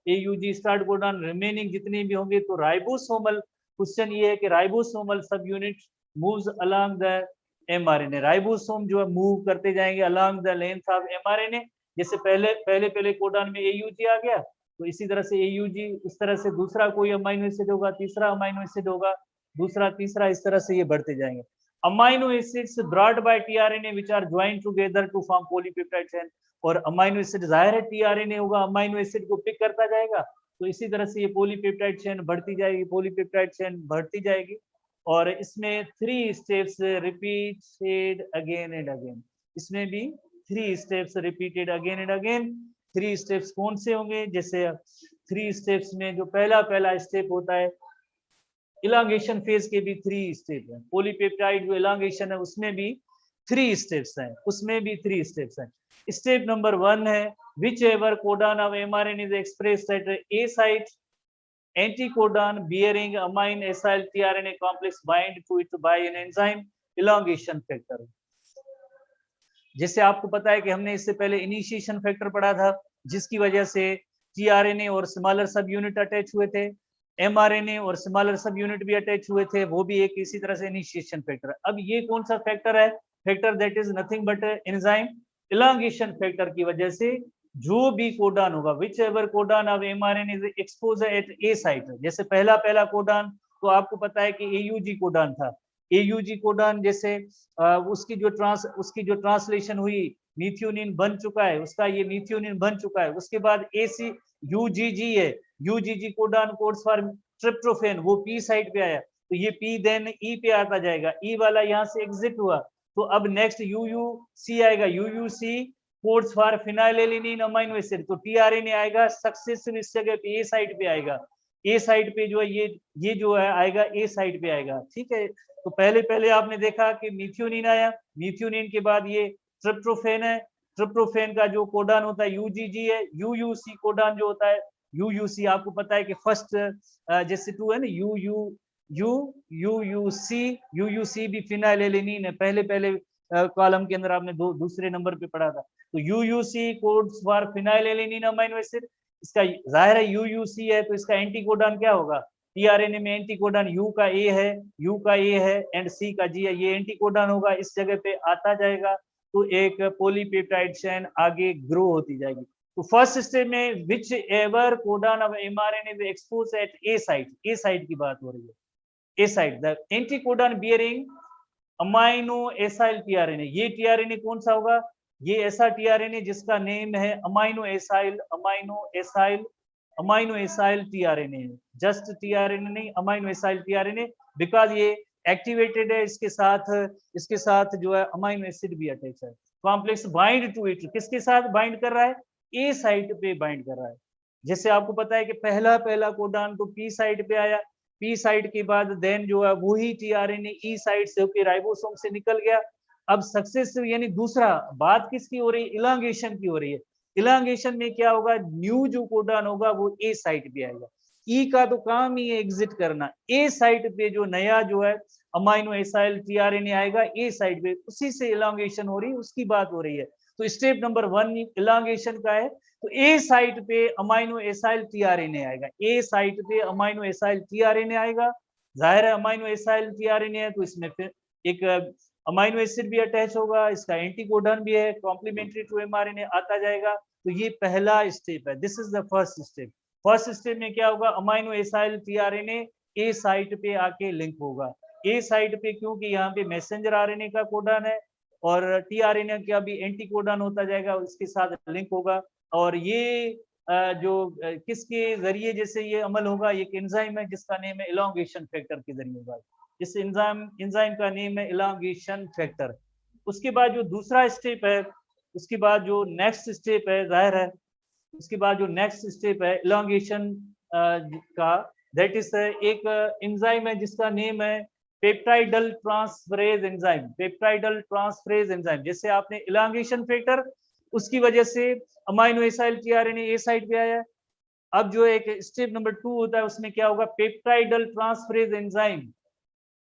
एयूजी स्टार्ट कोडॉन, रिमेनिंग जितने भी होंगे। तो राइबोसोमल क्वेश्चन ये है कि राइबोसोमल सब unit moves along the mRNA. Ribosome जो है मूव करते जाएंगे along the length of mRNA. जैसे पहले कोडॉन में एयूजी आ गया, तो इसी तरह से एयूजी, इस तरह से दूसरा कोई अमाइनो एसिड होगा, तीसरा अमाइनो एसिड होगा, दूसरा तीसरा, इस तरह से ये बढ़ते जाएंगे। Amino acids brought by tRNA which are joined together to form polypeptide chain. और अमाइनो एसिड जाहिर है टीआरएनए होगा, अमाइनो एसिड को पिक करता जाएगा, तो इसी तरह से ये पॉलीपेप्टाइड चेन बढ़ती जाएगी, पॉलीपेप्टाइड चेन बढ़ती जाएगी। और इसमें 3 steps repeated again and again, इसमें भी 3 steps repeated again and again. 3 steps कौन से होंगे, जैसे 3 स्टेप्स में जो पहला स्टेप होता है, इलांगेशन फेज के भी 3 स्टेप हैं। पॉलीपेप्टाइड जो इलांगेशन है उसमें भी 3 स्टेप्स हैं, उसमें भी 3 स्टेप्स हैं। स्टेप नंबर 1 है whichever codon of mRNA is expressed at A site, anticodon bearing aminoacyl tRNA complex bind to it by an enzyme elongation factor. जैसे आपको पता है कि हमने इससे पहले इनिशिएशन फैक्टर पढ़ा था, जिसकी वजह से टीआरएनए और स्मॉलर सब यूनिट अटैच हुए थे, एमआरएनए और स्मॉलर सब यूनिट भी अटैच हुए थे, वो भी एक इसी तरह से इनिशिएशन फैक्टर। अब ये कौन सा फैक्टर है, factor that is nothing but enzyme elongation factor की वजह से जो भी कोडॉन होगा, whichever codon of mRNA is expose at A site. जैसे पहला कोडॉन तो आपको पता है कि एयूजी कोडॉन था, एयूजी कोडॉन जैसे उसकी जो ट्रांसलेशन हुई मीथियोनिन बन चुका है, उसका ये मीथियोनिन बन चुका है। उसके बाद एसी यूजीजी है, UGG codon codes for tryptophan, वो पी साइड पे आया, तो ये पी देन ई पे आता जाएगा, ई वाला यहाँ से एग्जिट हुआ, तो अब नेक्स्ट यूयूसी आएगा, यूयूसी कोड्स फॉर फिनाइलेनिन अमाइनो एसिड, तो टीआरएनए आएगा सक्सेसिव इस जगह पे ए साइड पे आएगा, ए साइड पे जो है ये जो है आएगा ए साइड पे आएगा, ठीक है। तो पहले आपने देखा कि मीथियोनिन आया, मीथियोनिन के बाद ये ट्रिप्टोफेन है, ट्रिप्टोफेन का जो कोडॉन होता है यूजीजी है, यूयूसी कोडॉन जो होता है, यूयूसी आपको पता है कि फर्स्ट जैसे 2 है ना, यूयूसी भी फिनाइलेनिन है, पहले कॉलम के अंदर आपने दूसरे नंबर पे पढ़ा था। तो यूयूसी कोड्स फॉर फिनाइलेनिन अमाइनो एसिड, इसका जाहिर है यूयूसी है तो इसका एंटी कोडॉन क्या होगा, टीआरएनए में एंटी कोडॉन यू का ए है एंड सी का जी है, ये एंटी कोडॉन होगा, इस जगह पे आता जाएगा, तो एक पॉलीपेप्टाइड चेन आगे ग्रो होती जाएगी। तो फर्स्ट स्टेप में whichever codon of mRNA is exposed at A site की बात हो रही है, A site the anticodon bearing amino acyl tRNA, ये टीआरएनए कौन सा होगा, ये ऐसा टीआरएनए जिसका नेम है amino acyl tRNA, just tRNA नहीं, अमाइनो एसाइल टीआरएनए, बिकॉज ये एक्टिवेटेड है, इसके साथ जो है अमाइनो एसिड भी अटैच है। कॉम्प्लेक्स बाइंड टू इट, किसके साथ बाइंड कर रहा है, ए साइट पे बाइंड कर रहा है। जैसे आपको पता है कि पहला कोडॉन तो पी साइट पे आया, पी साइट के बाद देन जो है वही टीआरएनए ई साइट से होकर राइबोसोम से निकल गया। अब सक्सेसिव यानी दूसरा बात किसकी हो रही है, इलांगेशन की हो रही है। इलांगेशन में क्या होगा, न्यू जो कोडॉन होगा वो ए साइट पे आएगा, ई का तो काम ही है एग्जिट करना, ए साइट पे जो नया जो है अमाइनो एसाइल टीआरएनए आएगा ए साइट पे, उसी से इलांगेशन हो रही है, उसकी बात हो रही है। तो स्टेप नंबर 1 इलांगेशन का है, तो ए साइट पे अमाइनो एसाइल टीआरएनए आएगा, ए साइट पे अमाइनो एसाइल टीआरएनए आएगा, जाहिर है अमाइनो एसाइल टीआरएनए है तो इसमें फिर एक अमाइनो एसिड भी अटैच होगा, इसका एंटीकोडॉन भी है, कॉम्प्लीमेंट्री टू एमआरएनए आता जाएगा। तो ये पहला स्टेप है, this is the first step. First step में क्या होगा, अमाइनो एसाइल टीआरएनए ए साइट पे आके लिंक होगा, ए साइट पे, क्योंकि यहाँ पे मैसेंजर आरएनए का कोडॉन है और टीआरएनए का भी एंटीकोडॉन होता जाएगा, इसके साथ लिंक होगा, और ये किसके जरिए जैसे ये अमल होगा, एक एंजाइम है जिसका नेम है इलॉन्गेशन फैक्टर के जरिए होगा। इस एंजाइम का नेम है इलॉन्गेशन फैक्टर। उसके बाद जो दूसरा स्टेप है, उसके बाद जो नेक्स्ट स्टेप है, जाहिर है उसके बाद जो नेक्स्ट स्टेप है इलॉन्गेशन का, दैट इज एक एंजाइम है जिसका नेम है peptidyl transferase enzyme. Peptidyl transferase enzyme, जैसे आपने इलॉन्गेशन फैक्टर, उसकी वजह से अमाइनो एसाइल टीआरएनए ए साइड पे आया। अब जो एक स्टेप नंबर 2 होता है उसमें क्या होगा, peptidyl transferase enzyme.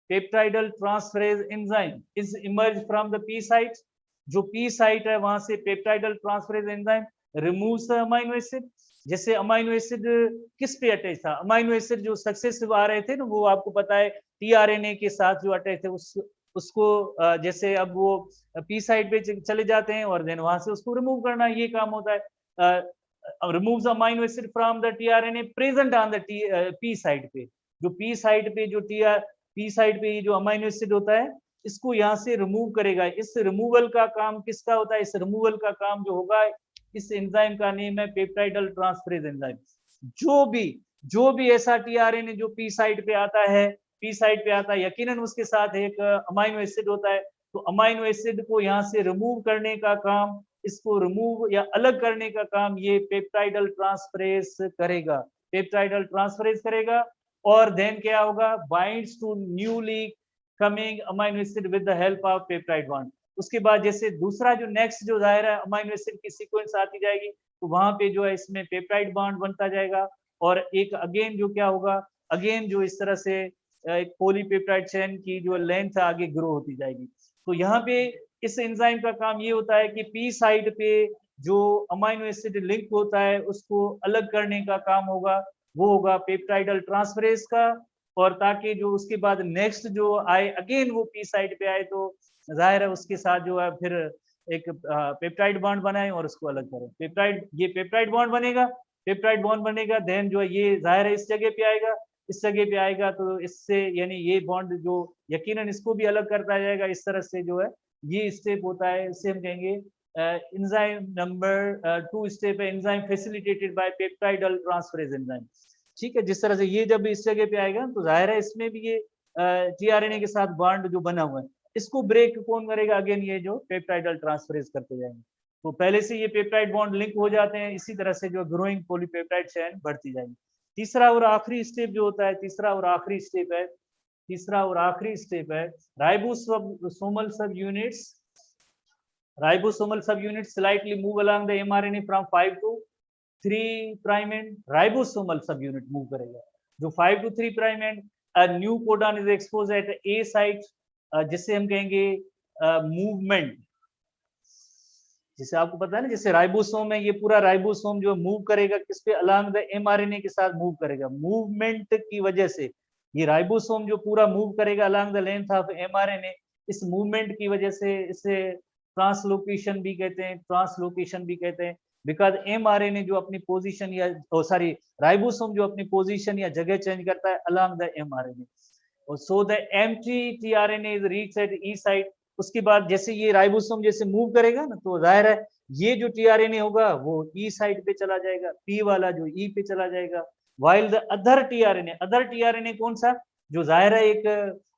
Peptidyl transferase enzyme is emerge from the P site. जो पी साइट है वहां से peptidyl transferase enzyme removes the amino acid. जैसे अमाइनो एसिड किस पे अटैच था, अमाइनो एसिड जो सक्सेसिव आ रहे थे ना, वो आपको पता है टीआरएनए के साथ जो अटैच थे उसको जैसे अब वो पी साइड पे चले जाते हैं और देन वहां से उसको रिमूव करना, ये काम होता है। Removes amino acid from the tRNA present on the P side पे। जो पी साइड पे जो पी साइड पे जो अमाइनो एसिड होता है, इसको यहाँ से रिमूव करेगा। इस रिमूवल का काम किसका होता है, इस रिमूवल का काम जो होगा, इस एंजाइम का नेम है पेप्टाइडल ट्रांसफरेज एंजाइम। जो भी ऐसा टीआरएनए जो पी साइड पे आता है, पी साइड पे आता है, यकीनन उसके साथ एक अमाइनो एसिड होता है। तो अमाइनो एसिड को यहाँ से रिमूव करने का काम, इसको रिमूव या अलग करने का काम ये पेप्टाइडल ट्रांसफरेज करेगा। पेप्टाइडल ट्रांसफरेज करेगा और देन क्या होगा, binds to newly coming amino acid with the help of peptide bond. उसके बाद जैसे दूसरा जो नेक्स्ट जो जाहिर है अमाइनो एसिड की सीक्वेंस आती जाएगी, तो वहां पे जो है इसमें पेप्टाइड बॉन्ड बनता जाएगा और एक अगेन जो क्या होगा, अगेन जो इस तरह से एक पॉलीपेप्टाइड चेन की जो लेंथ आगे ग्रो होती जाएगी। तो यहाँ पे इस एंजाइम का काम ये होता है कि पी साइड पे जो अमाइनो एसिड लिंक होता है उसको अलग करने का काम होगा, वो होगा पेप्टाइडल ट्रांसफरेज का। और ताकि जो उसके बाद नेक्स्ट जो आए अगेन वो पी साइड पे आए, तो जाहिर है उसके साथ जो है फिर एक पेप्टाइड बॉन्ड बनाए और उसको अलग करें। ये पेप्टाइड बॉन्ड बनेगा, पेप्टाइड बॉन्ड बनेगा, देन जो है ये जाहिर है इस जगह पे आएगा, इस जगह पे आएगा तो इससे यानी ये बॉन्ड जो यकीनन इसको भी अलग करता जाएगा। इस तरह से जो है ये स्टेप होता है, इसे हम कहेंगे एंजाइम नंबर 2 स्टेप है, enzyme facilitated bye peptidyl transferase enzyme. ठीक है, जिस तरह से ये जब इस जगह पे आएगा तो जाहिर है इसमें भी ये टीआरएनए के साथ बॉन्ड जो बना हुआ है इसको ब्रेक कौन करेगा, अगेन ये जो पेप्टाइडल ट्रांसफरेज करते जाएंगे। तो पहले से ये पेप्टाइड बॉन्ड लिंक हो जाते हैं, इसी तरह से जो ग्रोइंग पॉलीपेप्टाइड चेन बढ़ती जाएगी। तीसरा और आखिरी स्टेप जो होता है, तीसरा और आखिरी स्टेप है ribosomal subunits. Ribosomal subunit slightly move along the mRNA from 5 to 3 prime end. Ribosomal subunit move करेगा जो 5 to 3 prime end. A new codon is expose at A site, जिसे हम कहेंगे movement. जैसे आपको पता है ना, जैसे राइबोसोम है, ये पूरा राइबोसोम जो मूव करेगा किस पे, अलोंग द एमआरएनए के साथ मूव करेगा। मूवमेंट की वजह से ये राइबोसोम जो पूरा मूव करेगा along the length of mRNA, इस मूवमेंट की वजह से इसे ट्रांसलोकेशन भी कहते हैं। बिकॉज एमआरएनए जो अपनी पोजीशन या राइबोसोम जो अपनी पोजीशन या जगह चेंज करता है along the mRNA. So the empty tRNA is reach at E site. उसके बाद जैसे ये राइबोसोम जैसे मूव करेगा ना, तो जाहिर है ये जो टीआरएनए होगा वो ई साइड पे चला जाएगा, पी वाला जो ई पे चला जाएगा। वाइल द अदर टीआरएनए कौन सा, जो जाहिर है एक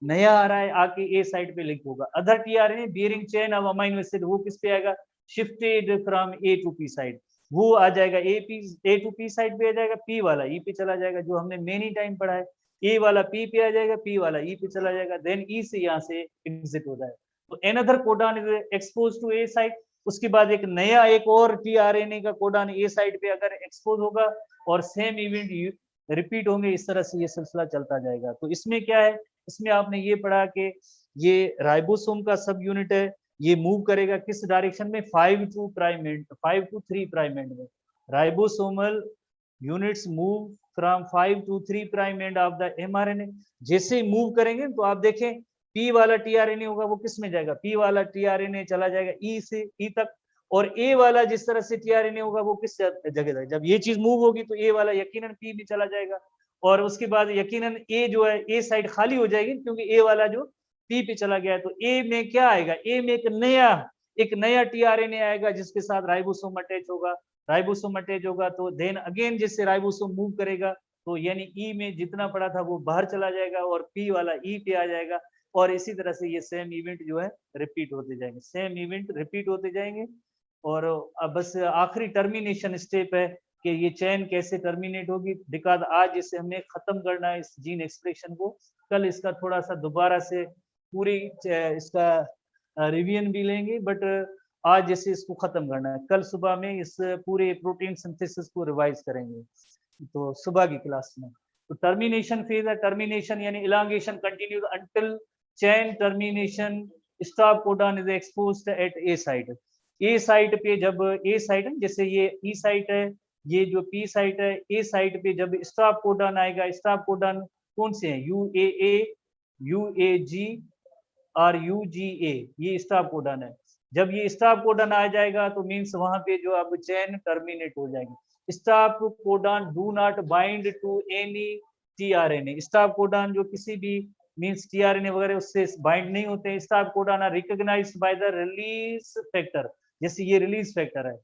नया आ रहा है आके ए साइड पे लिंक होगा। Other tRNA bearing chain of amino acid, वो किस पे आएगा, shifted from A to P side, वो आ जाएगा ए टू पी साइड पे आ जाएगा, पी वाला ई पे चला जाएगा, जो हमने मेनी टाइम पढ़ा है। ए वाला पी पे आ जाएगा, पी वाला ई पे चला जाएगा, देन ई से यहाँ से एग्जिट होता है। तो another codon is expose to A side. उसके बाद एक नया एक और टीआरएनए का कोडॉन ए साइड पे अगर एक्सपोज होगा और सेम इवेंट रिपीट होंगे, इस तरह से ये सिलसिला चलता जाएगा। तो इसमें क्या है, इसमें आपने ये पढ़ा कि ये राइबोसोम का सब यूनिट है, ये मूव करेगा किस डायरेक्शन में, 5 to 3 प्राइम एंड में। Ribosomal units move from 5 to 3 prime end of the mRNA. जैसे ही मूव करेंगे तो आप देखें पी वाला टीआरएनए होगा वो किस में जाएगा, पी वाला टीआरएनए चला जाएगा ई से ई तक, और ए वाला जिस तरह से टीआरएनए होगा वो किस जगह जाएगा, जब ये चीज मूव होगी तो ए वाला यकीनन पी में चला जाएगा, और उसके बाद यकीनन ए जो है ए साइड खाली हो जाएगी क्योंकि ए वाला जो पी पे चला गया है। तो ए में क्या आएगा, ए में एक एक नया टीआरएनए आएगा जिसके साथ राइबोसोम अटैच होगा, राइबोसोम अटैच होगा तो देन अगेन जैसे राइबोसोम मूव करेगा तो यानी ई में जितना पड़ा था वो बाहर चला जाएगा और पी वाला ई पे आ जाएगा, और इसी तरह से ये सेम इवेंट जो है रिपीट होते जाएंगे, सेम इवेंट रिपीट होते जाएंगे। और अब बस आखिरी टर्मिनेशन स्टेप है कि ये चेन कैसे टर्मिनेट होगी, बिकॉज आज इसे हमें खत्म करना है इस जीन एक्सप्रेशन को, कल इसका थोड़ा सा दोबारा से पूरी इसका रिवीजन भी लेंगे, बट आज जैसे इसको खत्म करना है, कल सुबह में इस पूरे प्रोटीन सिंथेसिस को रिवाइज करेंगे तो सुबह की क्लास में। तो टर्मिनेशन फेज है, टर्मिनेशन यानी elongation continues until chain termination, stop codon is exposed at A site. A site पे जब ए साइट है, जैसे ये ई साइट है, ये जो पी साइट है, ए साइट पे जब स्टॉप कोडॉन आएगा, स्टॉप कोडॉन कौन से हैं, यूएए, यूएजी और यूजीए, ये स्टॉप कोडॉन है। जब ये स्टॉप कोडॉन आ जाएगा तो मीन्स वहां पे जो अब चेन टर्मिनेट हो जाएगी। Stop codon do not bind to any tRNA, stop codon जो किसी भी मीन्स टीआरएनए वगैरह उससे बाइंड नहीं होते हैं। Stop codon are recognised by the release factor, जैसे ये रिलीज फैक्टर है,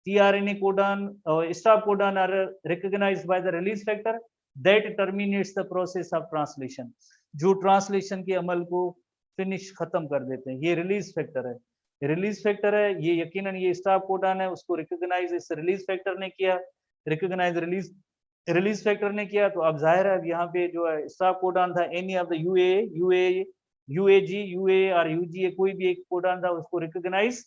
टीआरएनए कोडॉन और stop codon are recognised by the release factor that terminates the process of translation, जो ट्रांसलेशन के अमल को फिनिश खत्म कर देते हैं, ये रिलीज फैक्टर है। रिलीज फैक्टर है ये, यकीनन ये स्टॉप कोडॉन है, उसको रिकॉग्नाइज इस रिलीज फैक्टर ने किया, रिकॉग्नाइज रिलीज फैक्टर ने किया, तो अब जाहिर है यहाँ पे जो है स्टॉप कोडॉन था any of the UAG, UA और यूजीए, कोई भी एक कोडॉन था उसको रिकॉग्नाइज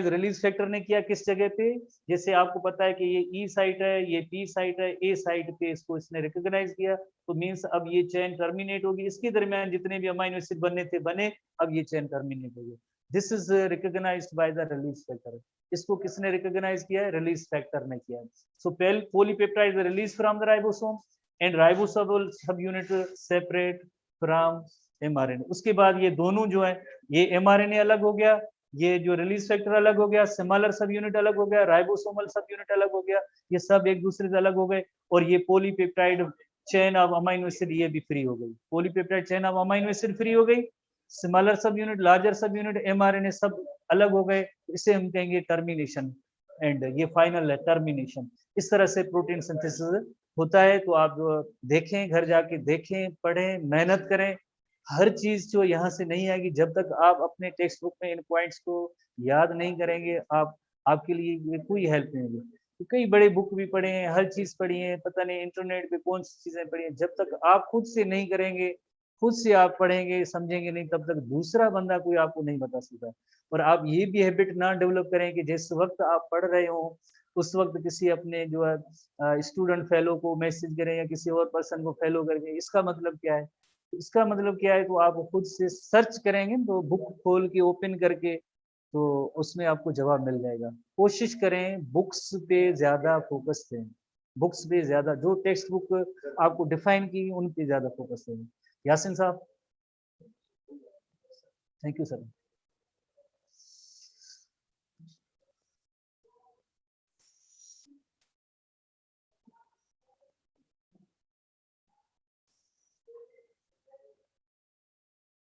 रिलीज फैक्टर ने किया किस जगह पे, जैसे आपको पता है कि ये ई साइट है, ये पी साइट है, ए साइट पे इसको इसने रिकॉग्नाइज किया, तो मींस अब ये चेन टर्मिनेट होगी, इसके दरमियान जितने भी अमाइनो एसिड बनने थे बने, अब ये चेन टर्मिनेट होगी। This is recognised by the release factor, इसको किसने रिकॉग्नाइज किया है, रिलीज फैक्टर ने किया। So polypeptide release from the ribosome and ribosomal subunit separate from mRNA. उसके बाद ये दोनों जो है, ये एमआरएनए अलग हो गया, ये जो रिलीज फैक्टर अलग हो गया, सिमिलर सब यूनिट अलग हो गया, राइबोसोमल सब यूनिट अलग हो गया, ये सब एक दूसरे से अलग हो गए, और ये polypeptide chain of amino acid ये भी फ्री हो गई, polypeptide chain of amino acid free हो गई, सिमिलर सब यूनिट, लार्जर सब यूनिट, एमआरएनए सब अलग हो गए, इसे हम कहेंगे टर्मिनेशन एंड, ये फाइनल है टर्मिनेशन। इस तरह से प्रोटीन सिंथेसिस होता है। तो आप देखें, घर जाके देखें, पढ़ें, मेहनत करें, हर चीज जो यहाँ से नहीं आएगी जब तक आप अपने टेक्स्ट बुक में इन पॉइंट्स को याद नहीं करेंगे, आप आपके लिए ये कोई हेल्प नहीं होगी। तो कई बड़े बुक भी पढ़े हैं, हर चीज पढ़ी है, पता नहीं इंटरनेट पे कौन सी चीजें पढ़ी हैं, जब तक आप खुद से नहीं करेंगे, खुद से आप पढ़ेंगे समझेंगे नहीं, तब तक दूसरा बंदा कोई आपको नहीं बता सकता। और आप ये भी हैबिट ना डेवलप करें कि जिस वक्त आप पढ़ रहे हो उस वक्त किसी अपने जो है स्टूडेंट फेलो को मैसेज करें या किसी और पर्सन को फेलो करें, इसका मतलब क्या है, इसका मतलब क्या है, तो आप खुद से सर्च करेंगे तो बुक खोल के ओपन करके तो उसमें आपको जवाब मिल जाएगा। कोशिश करें बुक्स पे ज्यादा फोकस दें, बुक्स पे ज्यादा, जो टेक्स्ट बुक आपको डिफाइन की उन पे ज्यादा फोकस दें। यासिन साहब, थैंक यू सर।